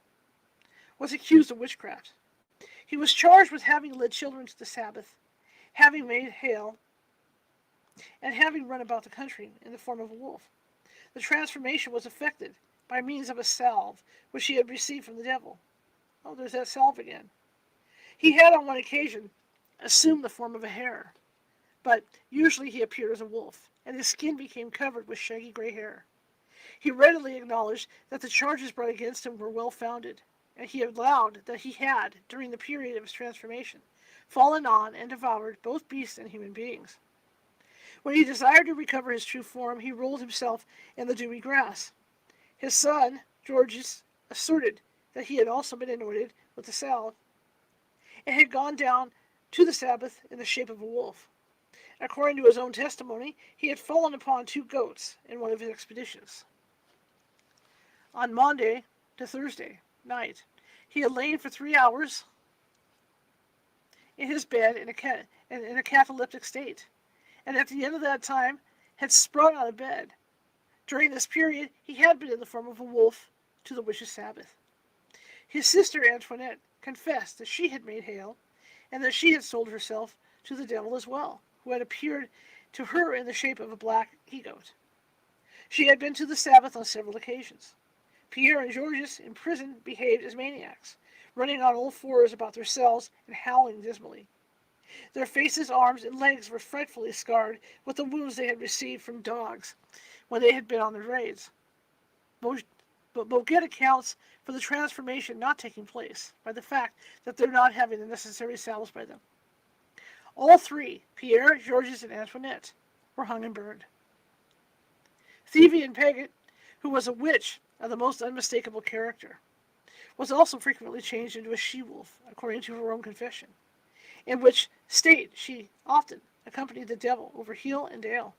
was accused of witchcraft. He was charged with having led children to the Sabbath, having made hail, and having run about the country in the form of a wolf. The transformation was effected by means of a salve which he had received from the devil. Oh, there's that salve again. He had on one occasion assumed the form of a hare, but usually he appeared as a wolf, and his skin became covered with shaggy gray hair. He readily acknowledged that the charges brought against him were well-founded, and he allowed that he had, during the period of his transformation, fallen on and devoured both beasts and human beings. When he desired to recover his true form, he rolled himself in the dewy grass. His son, Georges, asserted that he had also been anointed with the salve, and had gone down to the Sabbath in the shape of a wolf. According to his own testimony, he had fallen upon 2 goats in one of his expeditions. On Monday to Thursday night, he had lain for 3 hours in his bed in a cataleptic state, and at the end of that time had sprung out of bed. During this period, he had been in the form of a wolf to the witch's Sabbath. His sister Antoinette confessed that she had made hail, and that she had sold herself to the devil as well, who had appeared to her in the shape of a black he-goat. She had been to the Sabbath on several occasions. Pierre and Georges, in prison, behaved as maniacs, running on all fours about their cells and howling dismally. Their faces, arms, and legs were frightfully scarred with the wounds they had received from dogs when they had been on their raids. But Boguet accounts for the transformation not taking place by the fact that they're not having the necessary salves by them. All 3, Pierre, Georges, and Antoinette, were hung and burned. Thivian Paget, who was a witch of the most unmistakable character, was also frequently changed into a she-wolf, according to her own confession, in which state she often accompanied the devil over hill and dale,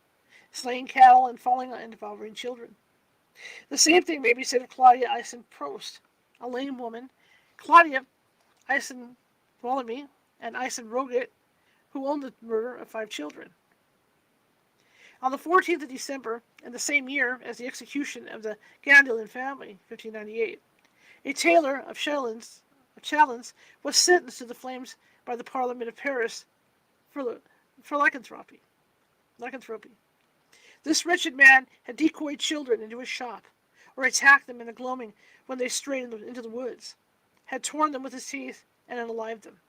slaying cattle and falling and devouring children. The same thing may be said of Claudia Eisen-Prost, a lame woman, Claudia Eisen-Volamy, and Eisen-Roget, who owned the murder of 5 children. On the 14th of December, in the same year as the execution of the Gandilin family, 1598, a tailor of Chalons was sentenced to the flames by the Parliament of Paris for lycanthropy. This wretched man had decoyed children into his shop, or attacked them in the gloaming when they strayed into the woods, had torn them with his teeth, and unalived them,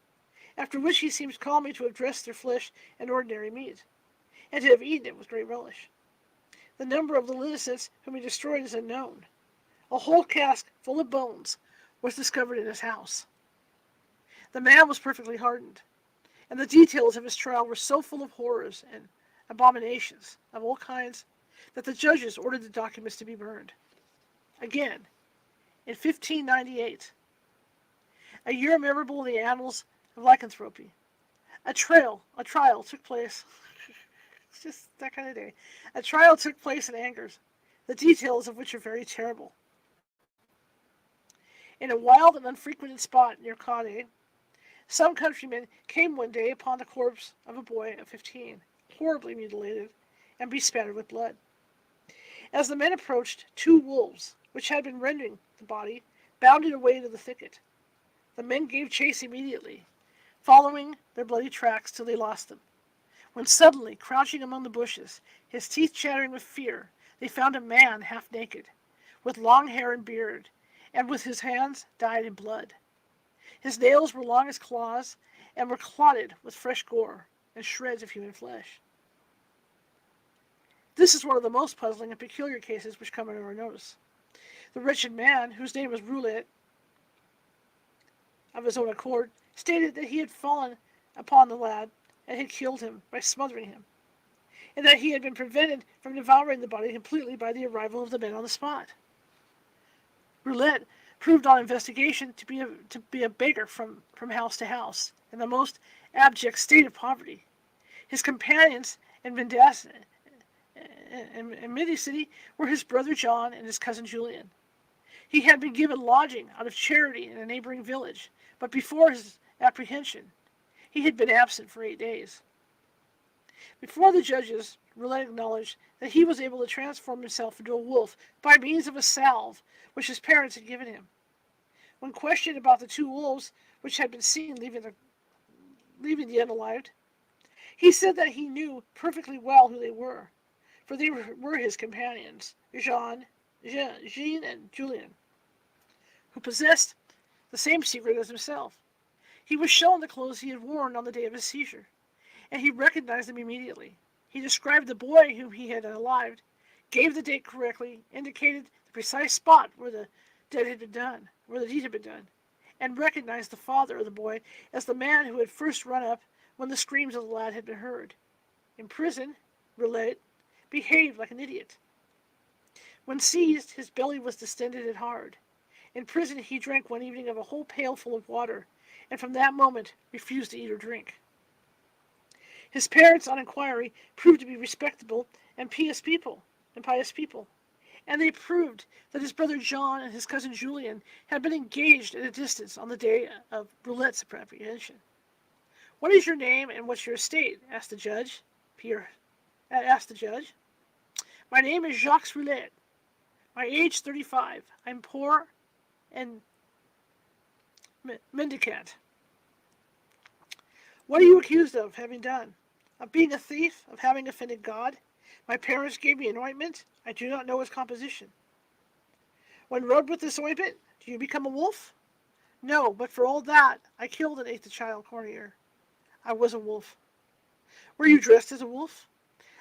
after which he seems calmly to have dressed their flesh in ordinary meat, and to have eaten it with great relish. The number of the innocents whom he destroyed is unknown. A whole cask full of bones was discovered in his house. The man was perfectly hardened, and the details of his trial were so full of horrors and abominations of all kinds that the judges ordered the documents to be burned. Again, in 1598, a year memorable in the annals of lycanthropy, a trial took place. It's just that kind of day. A trial took place in Angers, the details of which are very terrible. In a wild and unfrequented spot near Caude, some countrymen came one day upon the corpse of a boy of 15, horribly mutilated and bespattered with blood. As the men approached, 2 wolves, which had been rending the body, bounded away into the thicket. The men gave chase immediately, following their bloody tracks till they lost them. When suddenly, crouching among the bushes, his teeth chattering with fear, they found a man half naked, with long hair and beard, and with his hands dyed in blood. His nails were long as claws, and were clotted with fresh gore and shreds of human flesh. This is one of the most puzzling and peculiar cases which come under our notice. The wretched man, whose name was Roulette, of his own accord, stated that he had fallen upon the lad and had killed him by smothering him, and that he had been prevented from devouring the body completely by the arrival of the men on the spot. Roulette proved on investigation to be a beggar from house to house, in the most abject state of poverty. His companions in mendicity were his brother John and his cousin Julian. He had been given lodging out of charity in a neighboring village, but before his apprehension, he had been absent for 8 days. Before the judges, Roulette acknowledged that he was able to transform himself into a wolf by means of a salve which his parents had given him. When questioned about the 2 wolves which had been seen leaving the unalived, he said that he knew perfectly well who they were, for they were his companions, Jean and Julian, who possessed the same secret as himself. He was shown the clothes he had worn on the day of his seizure, and he recognized them immediately. He described the boy whom he had unalived, gave the date correctly, indicated the precise spot where the deed had been done, and recognized the father of the boy as the man who had first run up when the screams of the lad had been heard. In prison, Roulette behaved like an idiot. When seized, his belly was distended and hard. In prison, he drank one evening of a whole pail full of water, and from that moment refused to eat or drink. His parents, on inquiry, proved to be respectable and pious people, and they proved that his brother John and his cousin Julian had been engaged at a distance on the day of Roulette's apprehension. "What is your name and what's your estate?" asked the judge. "My name is Jacques Roulette. My age 35. I'm poor and mendicant." "What are you accused of having done?" "Of being a thief, of having offended God. My parents gave me an ointment. I do not know its composition." "When rubbed with this ointment, do you become a wolf?" "No, but for all that, I killed and ate the child Cornier. I was a wolf." "Were you dressed as a wolf?"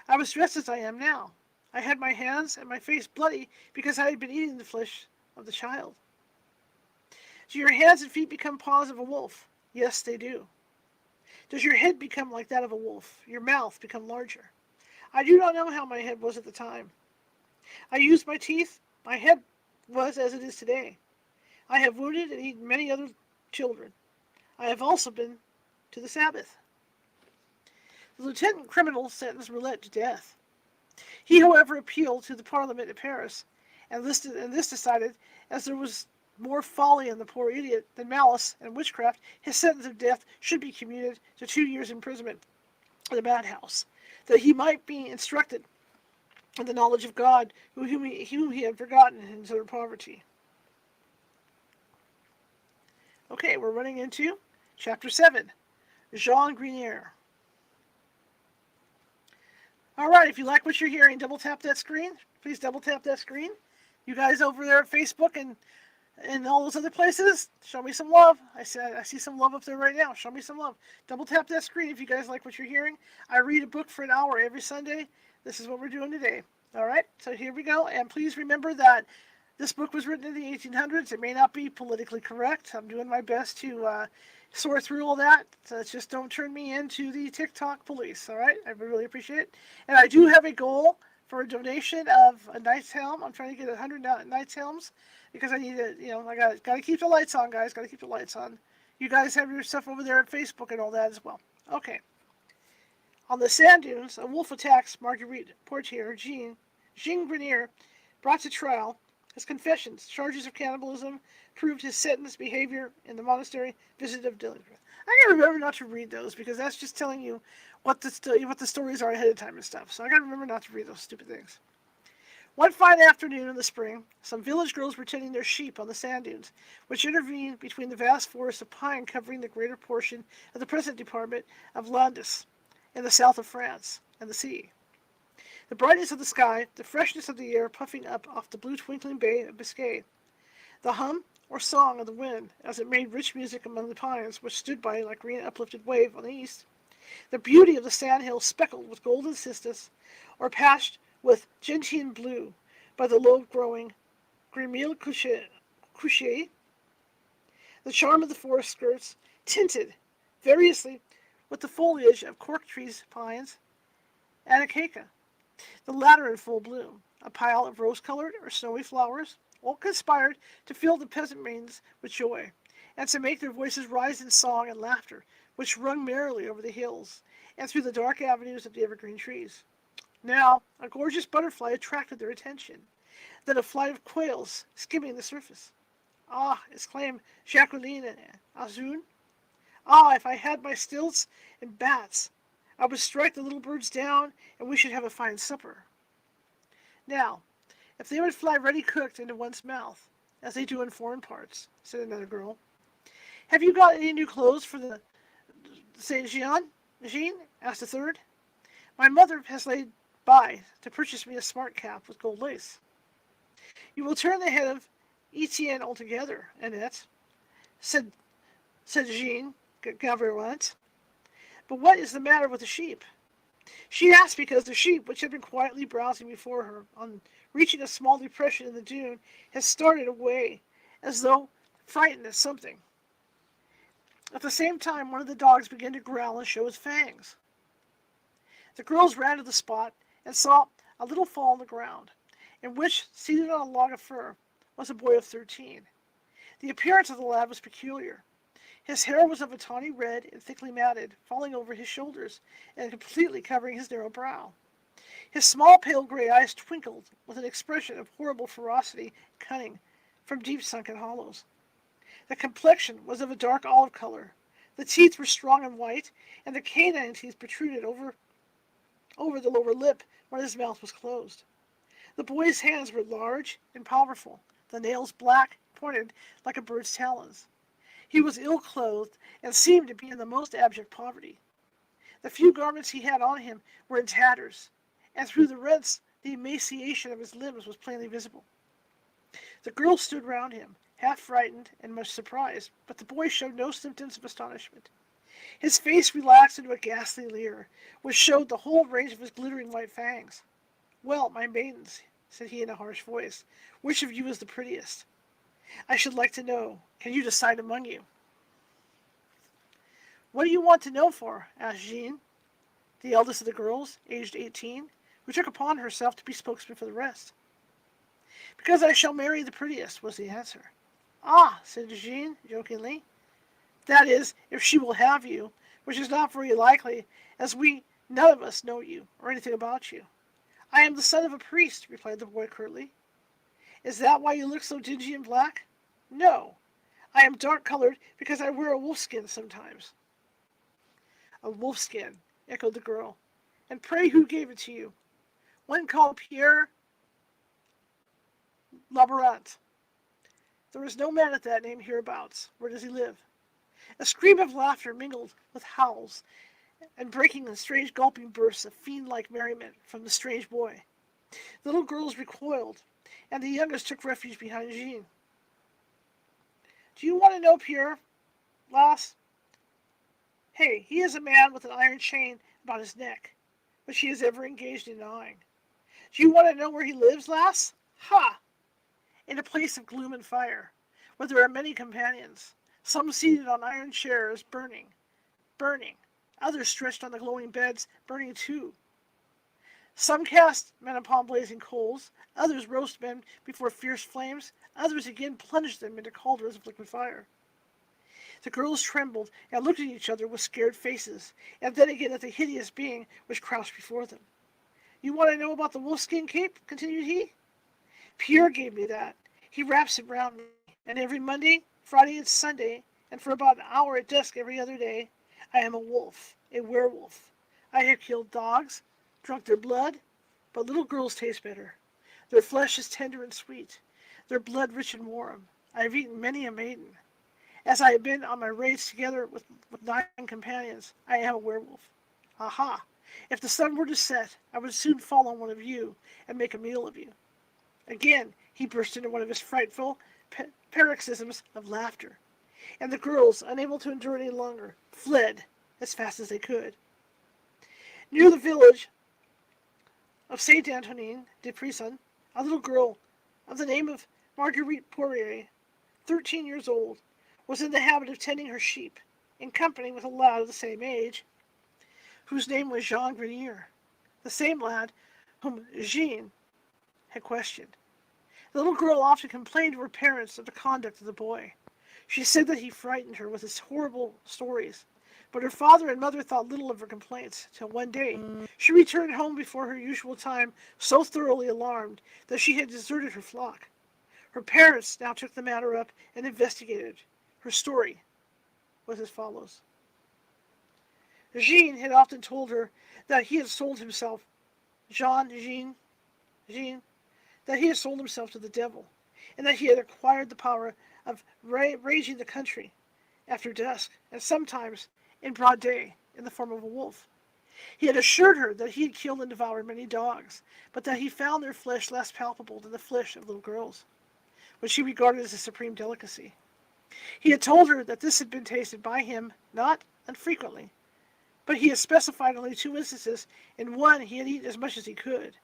"I was dressed as I am now. I had my hands and my face bloody because I had been eating the flesh of the child." "Do your hands and feet become paws of a wolf?" "Yes, they do." "Does your head become like that of a wolf, your mouth become larger?" "I do not know how my head was at the time. I used my teeth. My head was as it is today. I have wounded and eaten many other children. I have also been to the Sabbath." The lieutenant criminal sentenced Roulette to death. He, however, appealed to the Parliament at Paris, and this decided, as there was more folly in the poor idiot than malice and witchcraft, his sentence of death should be commuted to 2 years' imprisonment in the madhouse, that he might be instructed in the knowledge of God, whom he had forgotten in his utter poverty. Okay, we're running into Chapter 7, Jean Grenier. All right, if you like what you're hearing, double tap that screen. Please double tap that screen. You guys over there at Facebook and all those other places, show me some love. I see some love up there right now. Show me some love. Double tap that screen if you guys like what you're hearing. I read a book for an hour every Sunday. This is what we're doing today. All right, so here we go. And please remember that this book was written in the 1800s. It may not be politically correct. I'm doing my best to sort through all that. So just don't turn me into the TikTok police. All right, I really appreciate it. And I do have a goal for a donation of a Knight's Helm. I'm trying to get 100 Knight's Helms because I need to, I got to keep the lights on, guys. Got to keep the lights on. You guys have your stuff over there at Facebook and all that as well. Okay. On the sand dunes, a wolf attacks Marguerite Portier, Jean Grenier, brought to trial. His confessions, charges of cannibalism, proved his sentence, behavior in the monastery, visit of delinquent. I gotta remember not to read those because that's just telling you what the stories are ahead of time and stuff. So I gotta remember not to read those stupid things. One fine afternoon in the spring, some village girls were tending their sheep on the sand dunes, which intervene between the vast forest of pine covering the greater portion of the present department of Landes, in the south of France, and the sea. The brightness of the sky, the freshness of the air puffing up off the blue twinkling bay of Biscay, the hum or song of the wind as it made rich music among the pines which stood by like green uplifted wave on the east, the beauty of the sandhills speckled with golden cistus, or patched with gentian blue by the low-growing grimille couché, the charm of the forest skirts, tinted variously with the foliage of cork trees, pines, and acacia, the latter in full bloom, a pile of rose-colored or snowy flowers, all conspired to fill the peasant maidens with joy, and to make their voices rise in song and laughter, which rung merrily over the hills, and through the dark avenues of the evergreen trees. Now, a gorgeous butterfly attracted their attention, then a flight of quails skimming the surface. Ah, exclaimed Jacqueline and Azun. Ah, if I had my stilts and bats, I would strike the little birds down, and we should have a fine supper. Now, if they would fly ready cooked into one's mouth, as they do in foreign parts, said another girl. Have you got any new clothes for the Saint Jean? Asked a third. My mother has laid by to purchase me a smart cap with gold lace. You will turn the head of Etienne altogether, Annette, said Jean Gaverlant. But what is the matter with the sheep? She asked because the sheep, which had been quietly browsing before her, on reaching a small depression in the dune, had started away, as though frightened at something. At the same time, one of the dogs began to growl and show his fangs. The girls ran to the spot and saw a little fall on the ground, in which, seated on a log of fir, was a boy of 13. The appearance of the lad was peculiar. His hair was of a tawny red and thickly matted, falling over his shoulders and completely covering his narrow brow. His small pale gray eyes twinkled with an expression of horrible ferocity and cunning from deep sunken hollows. The complexion was of a dark olive color. The teeth were strong and white, and the canine teeth protruded over the lower lip when his mouth was closed. The boy's hands were large and powerful, the nails black, pointed like a bird's talons. He was ill-clothed and seemed to be in the most abject poverty. The few garments he had on him were in tatters, and through the rents the emaciation of his limbs was plainly visible. The girls stood round him, half frightened and much surprised, but the boy showed no symptoms of astonishment. His face relaxed into a ghastly leer, which showed the whole range of his glittering white fangs. "Well, my maidens," said he in a harsh voice, "which of you is the prettiest? I should like to know. Can you decide among you?" "What do you want to know for?" asked Jean, the eldest of the girls, aged 18, who took upon herself to be spokesman for the rest. "Because I shall marry the prettiest," was the answer. "Ah," said Jean, jokingly, "that is, if she will have you, which is not very likely, as we none of us know you, or anything about you." "I am the son of a priest," replied the boy curtly. "Is that why you look so dingy and black?" "No. I am dark-colored because I wear a wolfskin sometimes." "A wolfskin," echoed the girl. "And pray who gave it to you?" "One called Pierre Labourant. There is no man of that name hereabouts. Where does he live?" A scream of laughter mingled with howls, and breaking in strange gulping bursts of fiend-like merriment from the strange boy. The little girls recoiled, and the youngest took refuge behind Jean. "Do you want to know Pierre, lass? Hey, he is a man with an iron chain about his neck, which he is ever engaged in gnawing. Do you want to know where he lives, lass? Ha! In a place of gloom and fire, where there are many companions, some seated on iron chairs, burning, others stretched on the glowing beds, burning too. Some cast men upon blazing coals, others roast men before fierce flames, others again plunged them into cauldrons of liquid fire. The girls trembled and looked at each other with scared faces, and then again at the hideous being which crouched before them. "You want to know about the wolfskin cape?" continued he. "Pierre gave me that. He wraps it round me, and every Monday, Friday, and Sunday, and for about an hour at dusk every other day, I am a wolf, a werewolf. I have killed dogs, drunk their blood, but little girls taste better. Their flesh is tender and sweet, their blood rich and warm. I have eaten many a maiden. As I have been on my raids together with 9 companions, I am a werewolf. Aha! If the sun were to set, I would soon fall on one of you and make a meal of you." Again he burst into one of his frightful paroxysms of laughter, and the girls, unable to endure any longer, fled as fast as they could. Near the village of Saint Antonin de Prison, a little girl of the name of Marguerite Poirier, 13 years old, was in the habit of tending her sheep, in company with a lad of the same age, whose name was Jean Grenier, the same lad whom Jean had questioned. The little girl often complained to her parents of the conduct of the boy. She said that he frightened her with his horrible stories, but her father and mother thought little of her complaints, till one day she returned home before her usual time, so thoroughly alarmed that she had deserted her flock. Her parents now took the matter up and investigated. Her story was as follows. Jean had often told her that he had sold himself, that he had sold himself to the devil, and that he had acquired the power of raging the country after dusk, and sometimes in broad day, in the form of a wolf. He had assured her that he had killed and devoured many dogs, but that he found their flesh less palpable than the flesh of little girls, which he regarded as a supreme delicacy. He had told her that this had been tasted by him not unfrequently, but he had specified only 2 instances. In one he had eaten as much as he could,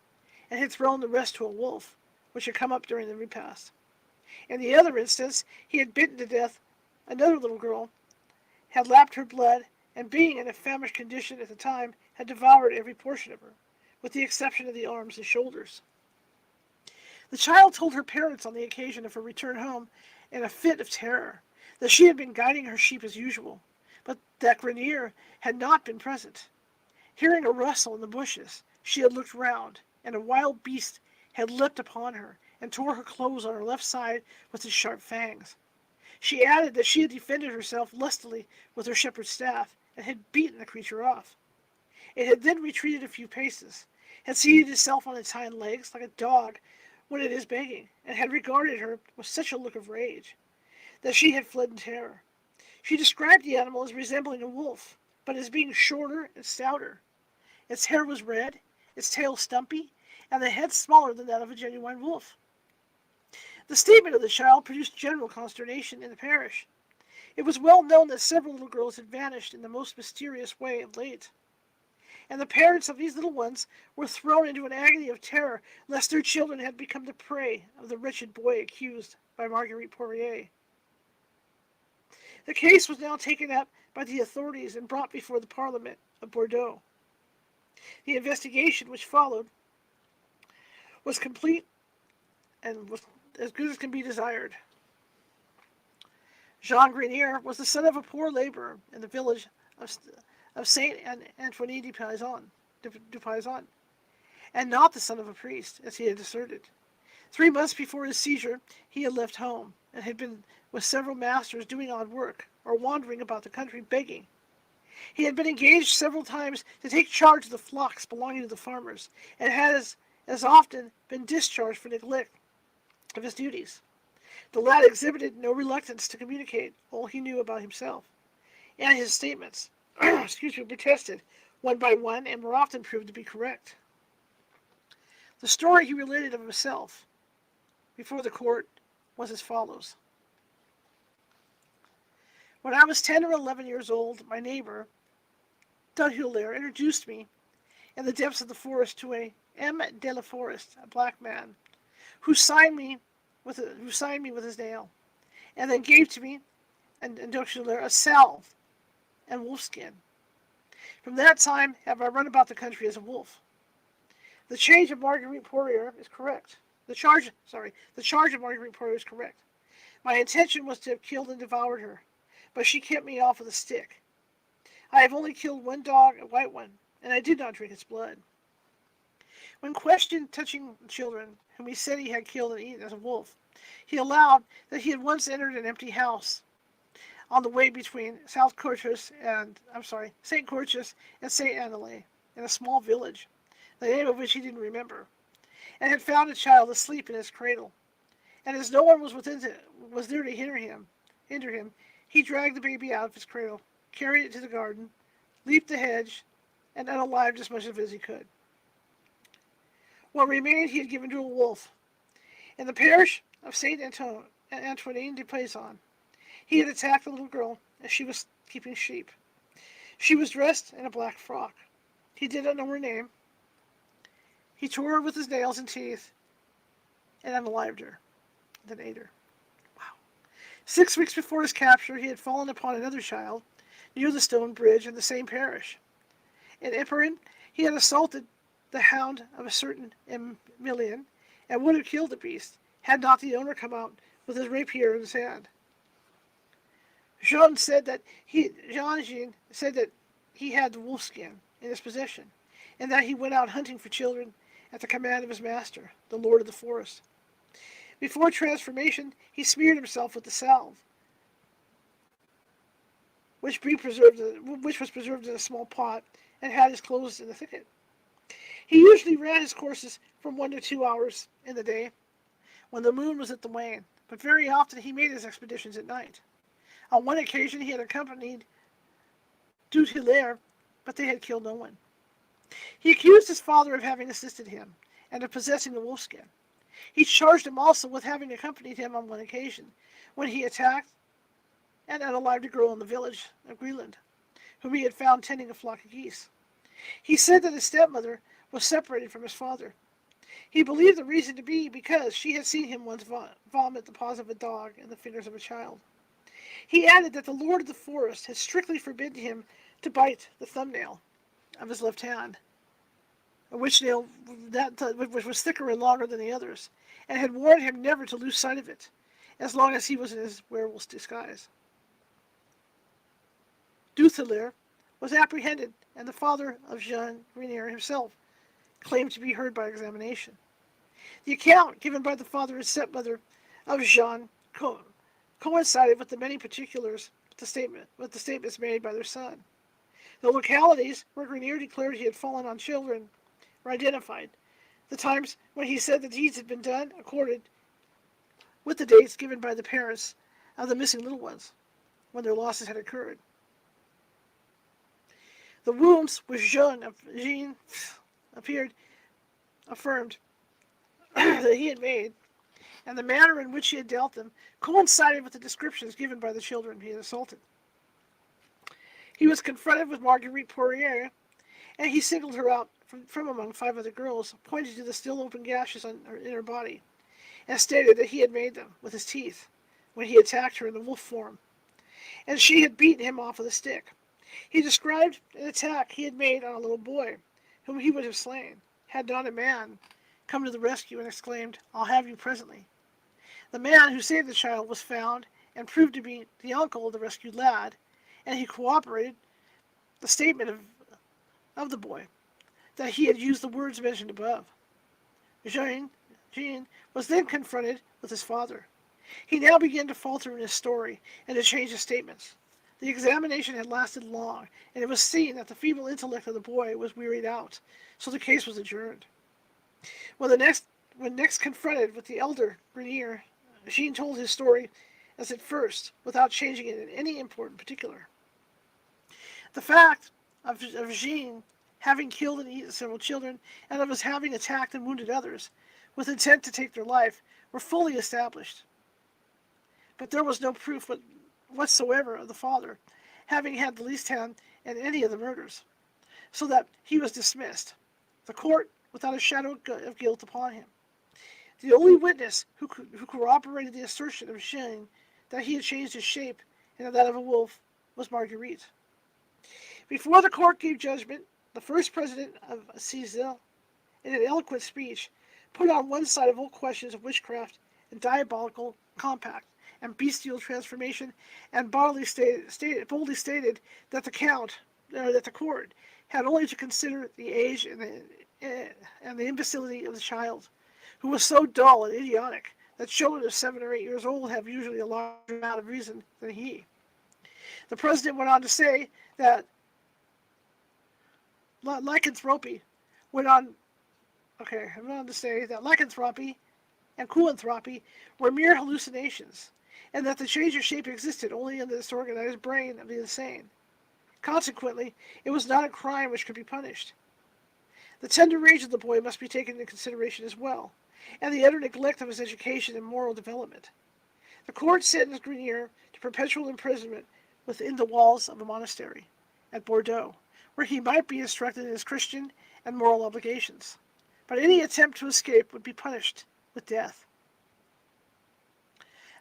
and had thrown the rest to a wolf, which had come up during the repast. In the other instance he had bitten to death another little girl, had lapped her blood, and being in a famished condition at the time, had devoured every portion of her, with the exception of the arms and shoulders. The child told her parents on the occasion of her return home, in a fit of terror, that she had been guiding her sheep as usual, but that Grenier had not been present. Hearing a rustle in the bushes, she had looked round, and a wild beast had leapt upon her, and tore her clothes on her left side with his sharp fangs. She added that she had defended herself lustily with her shepherd's staff, and had beaten the creature off. It had then retreated a few paces, had seated itself on its hind legs like a dog when it is begging, and had regarded her with such a look of rage that she had fled in terror. She described the animal as resembling a wolf, but as being shorter and stouter. Its hair was red, its tail stumpy, and the head smaller than that of a genuine wolf. The statement of the child produced general consternation in the parish. It was well known that several little girls had vanished in the most mysterious way of late, and the parents of these little ones were thrown into an agony of terror lest their children had become the prey of the wretched boy accused by Marguerite Poirier. The case was now taken up by the authorities and brought before the Parliament of Bordeaux. The investigation which followed was complete and was as good as can be desired. Jean Grenier was the son of a poor laborer in the village of Saint Antoine du Paysan, and not the son of a priest, as he had asserted. 3 months before his seizure, he had left home, and had been with several masters doing odd work, or wandering about the country begging. He had been engaged several times to take charge of the flocks belonging to the farmers, and had as often been discharged for neglect of his duties. The lad exhibited no reluctance to communicate all he knew about himself, and his statements were tested one by one, and were often proved to be correct. The story he related of himself before the court was as follows. When I was 10 or 11 years old, my neighbor, Duhuler, introduced me in the depths of the forest to a M. de la Forest, a black man, who signed me with his nail, and then gave to me and Duhuler a salve and wolfskin. From that time have I run about the country as a wolf. The charge of Marguerite Poirier is correct. The charge of Marguerite Poirier is correct. My intention was to have killed and devoured her, but she kept me off with a stick. I have only killed one dog, a white one, and I did not drink its blood. When questioned touching the children, whom he said he had killed and eaten as a wolf, he allowed that he had once entered an empty house on the way between St. Corchus and St. Annelay, in a small village, the name of which he didn't remember, and had found a child asleep in his cradle. And as no one was there to hinder him, he dragged the baby out of his cradle, carried it to the garden, leaped the hedge, and unalived as much of it as he could. What remained he had given to a wolf. In the parish of St. Antoine de Paysan, he had attacked the little girl as she was keeping sheep. She was dressed in a black frock. He did not know her name. He tore her with his nails and teeth and unalived her, then ate her. Wow. 6 weeks before his capture, he had fallen upon another child near the stone bridge in the same parish. In Ypres, he had assaulted the hound of a certain Emilian and would have killed the beast had not the owner come out with his rapier in his hand. Jean said that he had the wolf skin in his possession, and that he went out hunting for children at the command of his master, the Lord of the Forest. Before transformation, he smeared himself with the salve, which was preserved in a small pot, and had his clothes in the thicket. He usually ran his courses from 1 to 2 hours in the day, when the moon was at the wane, but very often he made his expeditions at night. On one occasion he had accompanied Duthillaire, but they had killed no one. He accused his father of having assisted him, and of possessing the wolfskin. He charged him also with having accompanied him on one occasion, when he attacked and unalived a girl in the village of Greenland, whom he had found tending a flock of geese. He said that his stepmother was separated from his father. He believed the reason to be because she had seen him once vomit the paws of a dog and the fingers of a child. He added that the Lord of the Forest had strictly forbidden him to bite the thumbnail of his left hand, which was thicker and longer than the others, and had warned him never to lose sight of it, as long as he was in his werewolf's disguise. Duthillaire was apprehended, and the father of Jean Grenier himself claimed to be heard by examination. The account given by the father and stepmother of Jean coincided with the many particulars with the statements made by their son. The localities where Grenier declared he had fallen on children were identified. The times when he said the deeds had been done accorded with the dates given by the parents of the missing little ones, when their losses had occurred. The wounds which Jean affirmed that he had made, and the manner in which he had dealt them, coincided with the descriptions given by the children he had assaulted. He was confronted with Marguerite Poirier, and he singled her out from among 5 other girls, pointed to the still open gashes in her body, and stated that he had made them with his teeth when he attacked her in the wolf form, and she had beaten him off with a stick. He described an attack he had made on a little boy, whom he would have slain, had not a man come to the rescue and exclaimed, "I'll have you presently." The man who saved the child was found and proved to be the uncle of the rescued lad, and he corroborated the statement of the boy that he had used the words mentioned above. Jean was then confronted with his father. He now began to falter in his story and to change his statements. The examination had lasted long, and it was seen that the feeble intellect of the boy was wearied out, so the case was adjourned. When next confronted with the elder Grenier, Jean told his story as at first, without changing it in any important particular. The fact of Jean having killed and eaten several children, and of his having attacked and wounded others, with intent to take their life, were fully established. But there was no proof whatsoever of the father having had the least hand in any of the murders, so that he was dismissed, the court without a shadow of guilt upon him. The only witness who corroborated the assertion of Jean that he had changed his shape into that of a wolf was Marguerite. Before the court gave judgment, the first president of Cizille in an eloquent speech, put on one side of old questions of witchcraft and diabolical compact and bestial transformation, and boldly stated that the court had only to consider the age and the imbecility of the child, who was so dull and idiotic that children of 7 or 8 years old have usually a larger amount of reason than he. The president went on to say that lycanthropy lycanthropy and kuanthropy were mere hallucinations, and that the change of shape existed only in the disorganized brain of the insane. Consequently, it was not a crime which could be punished. The tender age of the boy must be taken into consideration as well, and the utter neglect of his education and moral development. The court sentenced Grenier to perpetual imprisonment within the walls of a monastery at Bordeaux, where he might be instructed in his Christian and moral obligations. But any attempt to escape would be punished with death.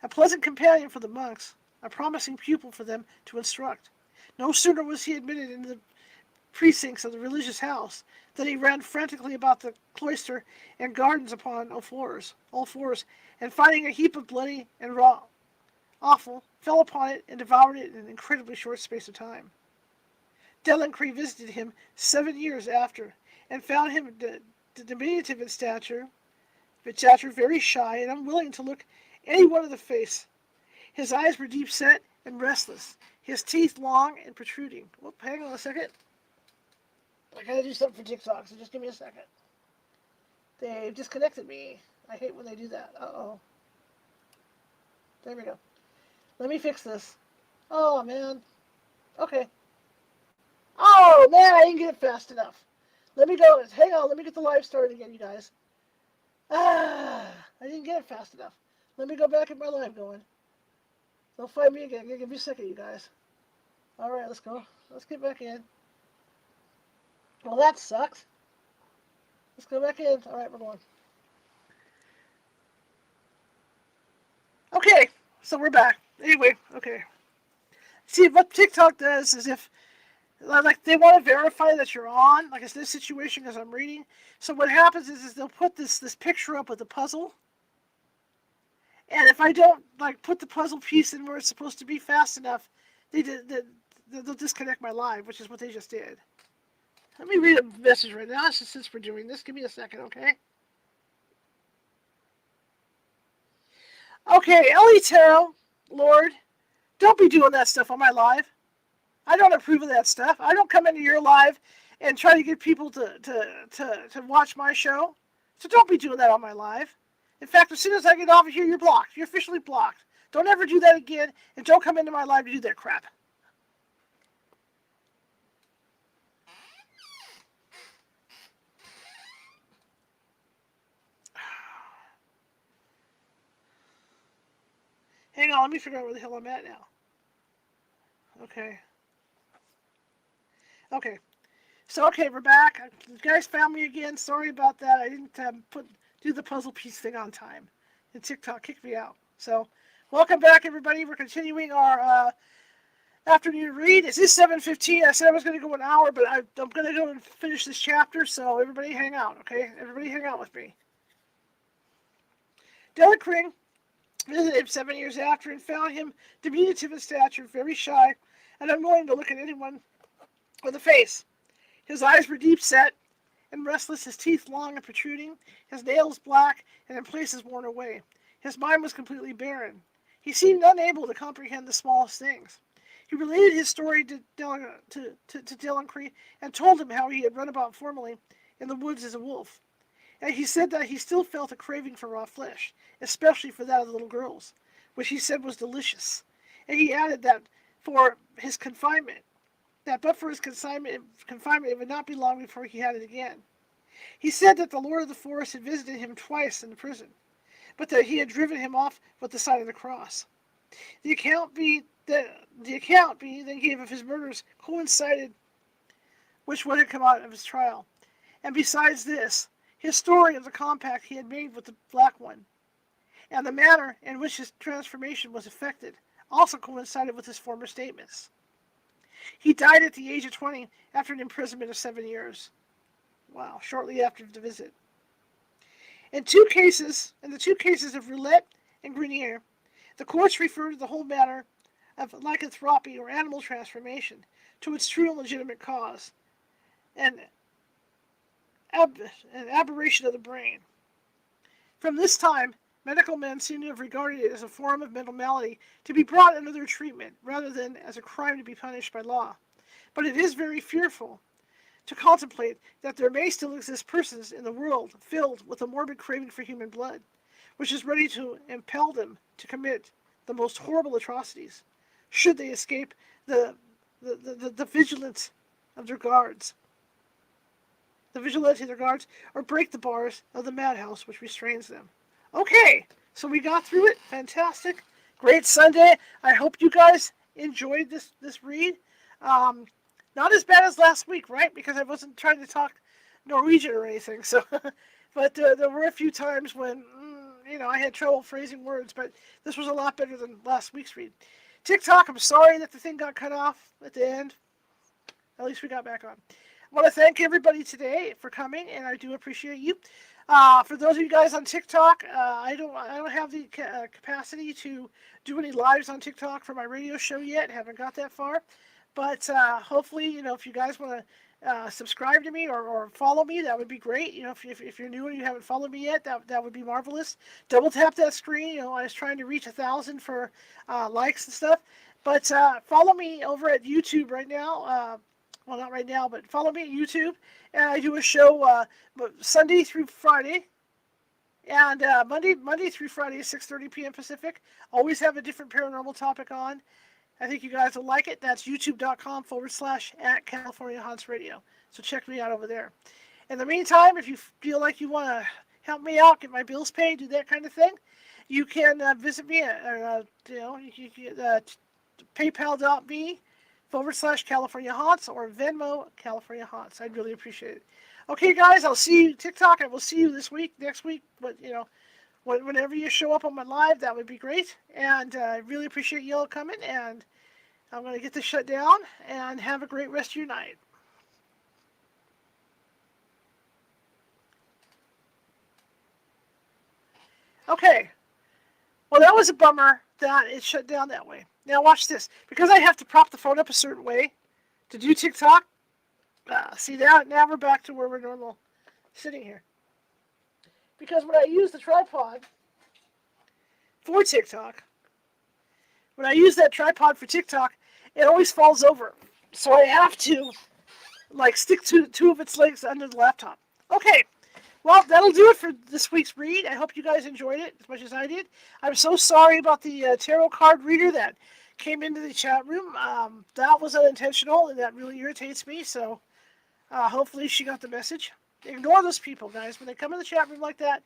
A pleasant companion for the monks, a promising pupil for them to instruct. No sooner was he admitted into the precincts of the religious house than he ran frantically about the cloister and gardens upon all fours, and finding a heap of bloody and raw offal, fell upon it and devoured it in an incredibly short space of time. Delancre visited him 7 years after, and found him diminutive in stature, very shy and unwilling to look anyone in the face. His eyes were deep set and restless, his teeth long and protruding. Whoop, hang on a second. I gotta do something for TikTok, so just give me a second. They've disconnected me. I hate when they do that. Uh-oh. There we go. Let me fix this. Oh, man. Okay. Oh, man, I didn't get it fast enough. Let me go. Hang on, let me get the live started again, you guys. I didn't get it fast enough. Let me go back at my live going. They'll find me again. Give me a second, you guys. All right, let's go. Let's get back in. Well, that sucks. Let's go back in. All right, we're going. Okay, so we're back. Anyway, okay. See, what TikTok does is if, like, they want to verify that you're on, like it's this situation because I'm reading. So what happens is they'll put this picture up with the puzzle. And if I don't, like, put the puzzle piece in where it's supposed to be fast enough, they'll disconnect my live, which is what they just did. Let me read a message right now since we're doing this. Give me a second, okay? Okay, Ellie Tarot, Lord, don't be doing that stuff on my live. I don't approve of that stuff. I don't come into your live and try to get people to watch my show. So don't be doing that on my live. In fact, as soon as I get off of here, you're blocked. You're officially blocked. Don't ever do that again, and don't come into my live to do that crap. Hang on, let me figure out where the hell I'm at now. Okay. Okay. So, okay, we're back. You guys found me again. Sorry about that. I didn't do the puzzle piece thing on time. And TikTok kicked me out. So, welcome back, everybody. We're continuing our afternoon read. It's 7:15. I said I was going to go an hour, but I'm going to go and finish this chapter. So, everybody hang out, okay? Everybody hang out with me. Delancre visited him 7 years after and found him diminutive in stature, very shy, and unwilling to look at anyone in the face. His eyes were deep set and restless, his teeth long and protruding, his nails black and in places worn away. His mind was completely barren. He seemed unable to comprehend the smallest things. He related his story to Delancre and told him how he had run about formerly in the woods as a wolf. And he said that he still felt a craving for raw flesh, especially for that of the little girls, which he said was delicious. And he added that but for his confinement, it would not be long before he had it again. He said that the Lord of the Forest had visited him twice in the prison, but that he had driven him off with the sign of the cross. The account he then gave of his murders coincided with what had come out of his trial. And besides this, his story of the compact he had made with the Black One, and the manner in which his transformation was effected, also coincided with his former statements. He died at the age of 20 after an imprisonment of 7 years. Wow, shortly after the visit. In the two cases of Roulette and Grenier, the courts refer to the whole matter of lycanthropy or animal transformation to its true and legitimate cause, an aberration of the brain. From this time, medical men seem to have regarded it as a form of mental malady to be brought under their treatment rather than as a crime to be punished by law. But it is very fearful to contemplate that there may still exist persons in the world filled with a morbid craving for human blood, which is ready to impel them to commit the most horrible atrocities, should they escape the vigilance of their guards. The vigilance of their guards, or break the bars of the madhouse which restrains them. Okay, so we got through it. Fantastic. Great Sunday. I hope you guys enjoyed this read. Not as bad as last week, right? Because I wasn't trying to talk Norwegian or anything. So, but there were a few times when, I had trouble phrasing words, but this was a lot better than last week's read. TikTok, I'm sorry that the thing got cut off at the end. At least we got back on. I want to thank everybody today for coming, and I do appreciate you. For those of you guys on TikTok, I don't have the capacity to do any lives on TikTok for my radio show yet. Haven't got that far. But hopefully, if you guys want to subscribe to me or follow me, that would be great. If you're new and you haven't followed me yet, that would be marvelous. Double tap that screen. I was trying to reach 1,000 for likes and stuff. But follow me over at YouTube right now. Well, not right now, but follow me at YouTube. And I do a show Sunday through Friday. And Monday through Friday, 6:30 p.m. Pacific. Always have a different paranormal topic on. I think you guys will like it. That's youtube.com/@CaliforniaHauntsRadio. So check me out over there. In the meantime, if you feel like you want to help me out, get my bills paid, do that kind of thing, you can visit me at, paypal.me/CaliforniaHaunts or Venmo California Haunts. I'd really appreciate it. Okay, guys, I'll see you TikTok. I will see you this week, next week, but whenever you show up on my live, that would be great. And I really appreciate you all coming. And I'm going to get this shut down and have a great rest of your night. Okay. Well, that was a bummer that it shut down that way. Now watch this. Because I have to prop the phone up a certain way to do TikTok. See, now we're back to where we're normal sitting here. Because when I use the tripod for TikTok, when I use that tripod for TikTok, it always falls over. So I have to, stick to two of its legs under the laptop. Okay. Well, that'll do it for this week's read. I hope you guys enjoyed it as much as I did. I'm so sorry about the tarot card reader that came into the chat room. That was unintentional, and that really irritates me. So hopefully she got the message. Ignore those people, guys. When they come in the chat room like that,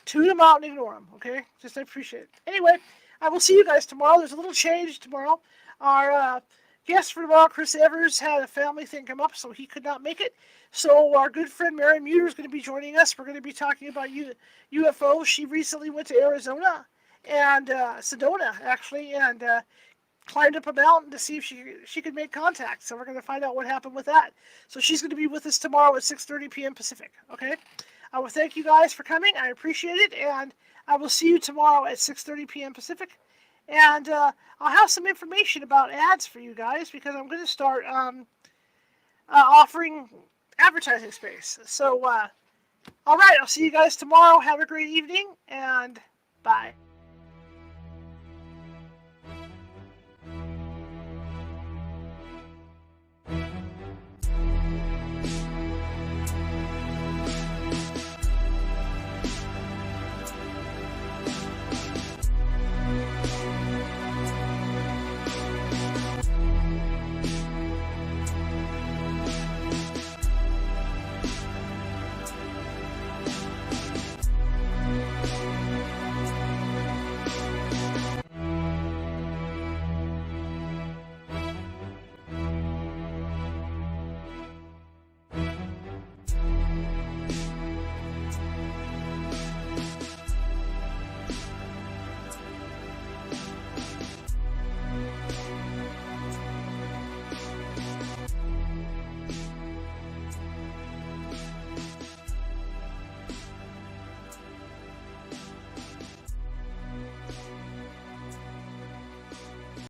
tune them out and ignore them, okay? Just I appreciate it. Anyway, I will see you guys tomorrow. There's a little change tomorrow. Our guest for tomorrow, Chris Evers, had a family thing come up, so he could not make it. So our good friend Mary Muter is going to be joining us. We're going to be talking about UFOs. She recently went to Arizona and Sedona, actually, and climbed up a mountain to see if she could make contact. So we're going to find out what happened with that. So she's going to be with us tomorrow at 6:30 p.m. Pacific. Okay. I will thank you guys for coming. I appreciate it, and I will see you tomorrow at 6:30 p.m. Pacific. And I'll have some information about ads for you guys because I'm going to start offering advertising space. So, all right. I'll see you guys tomorrow. Have a great evening, and bye.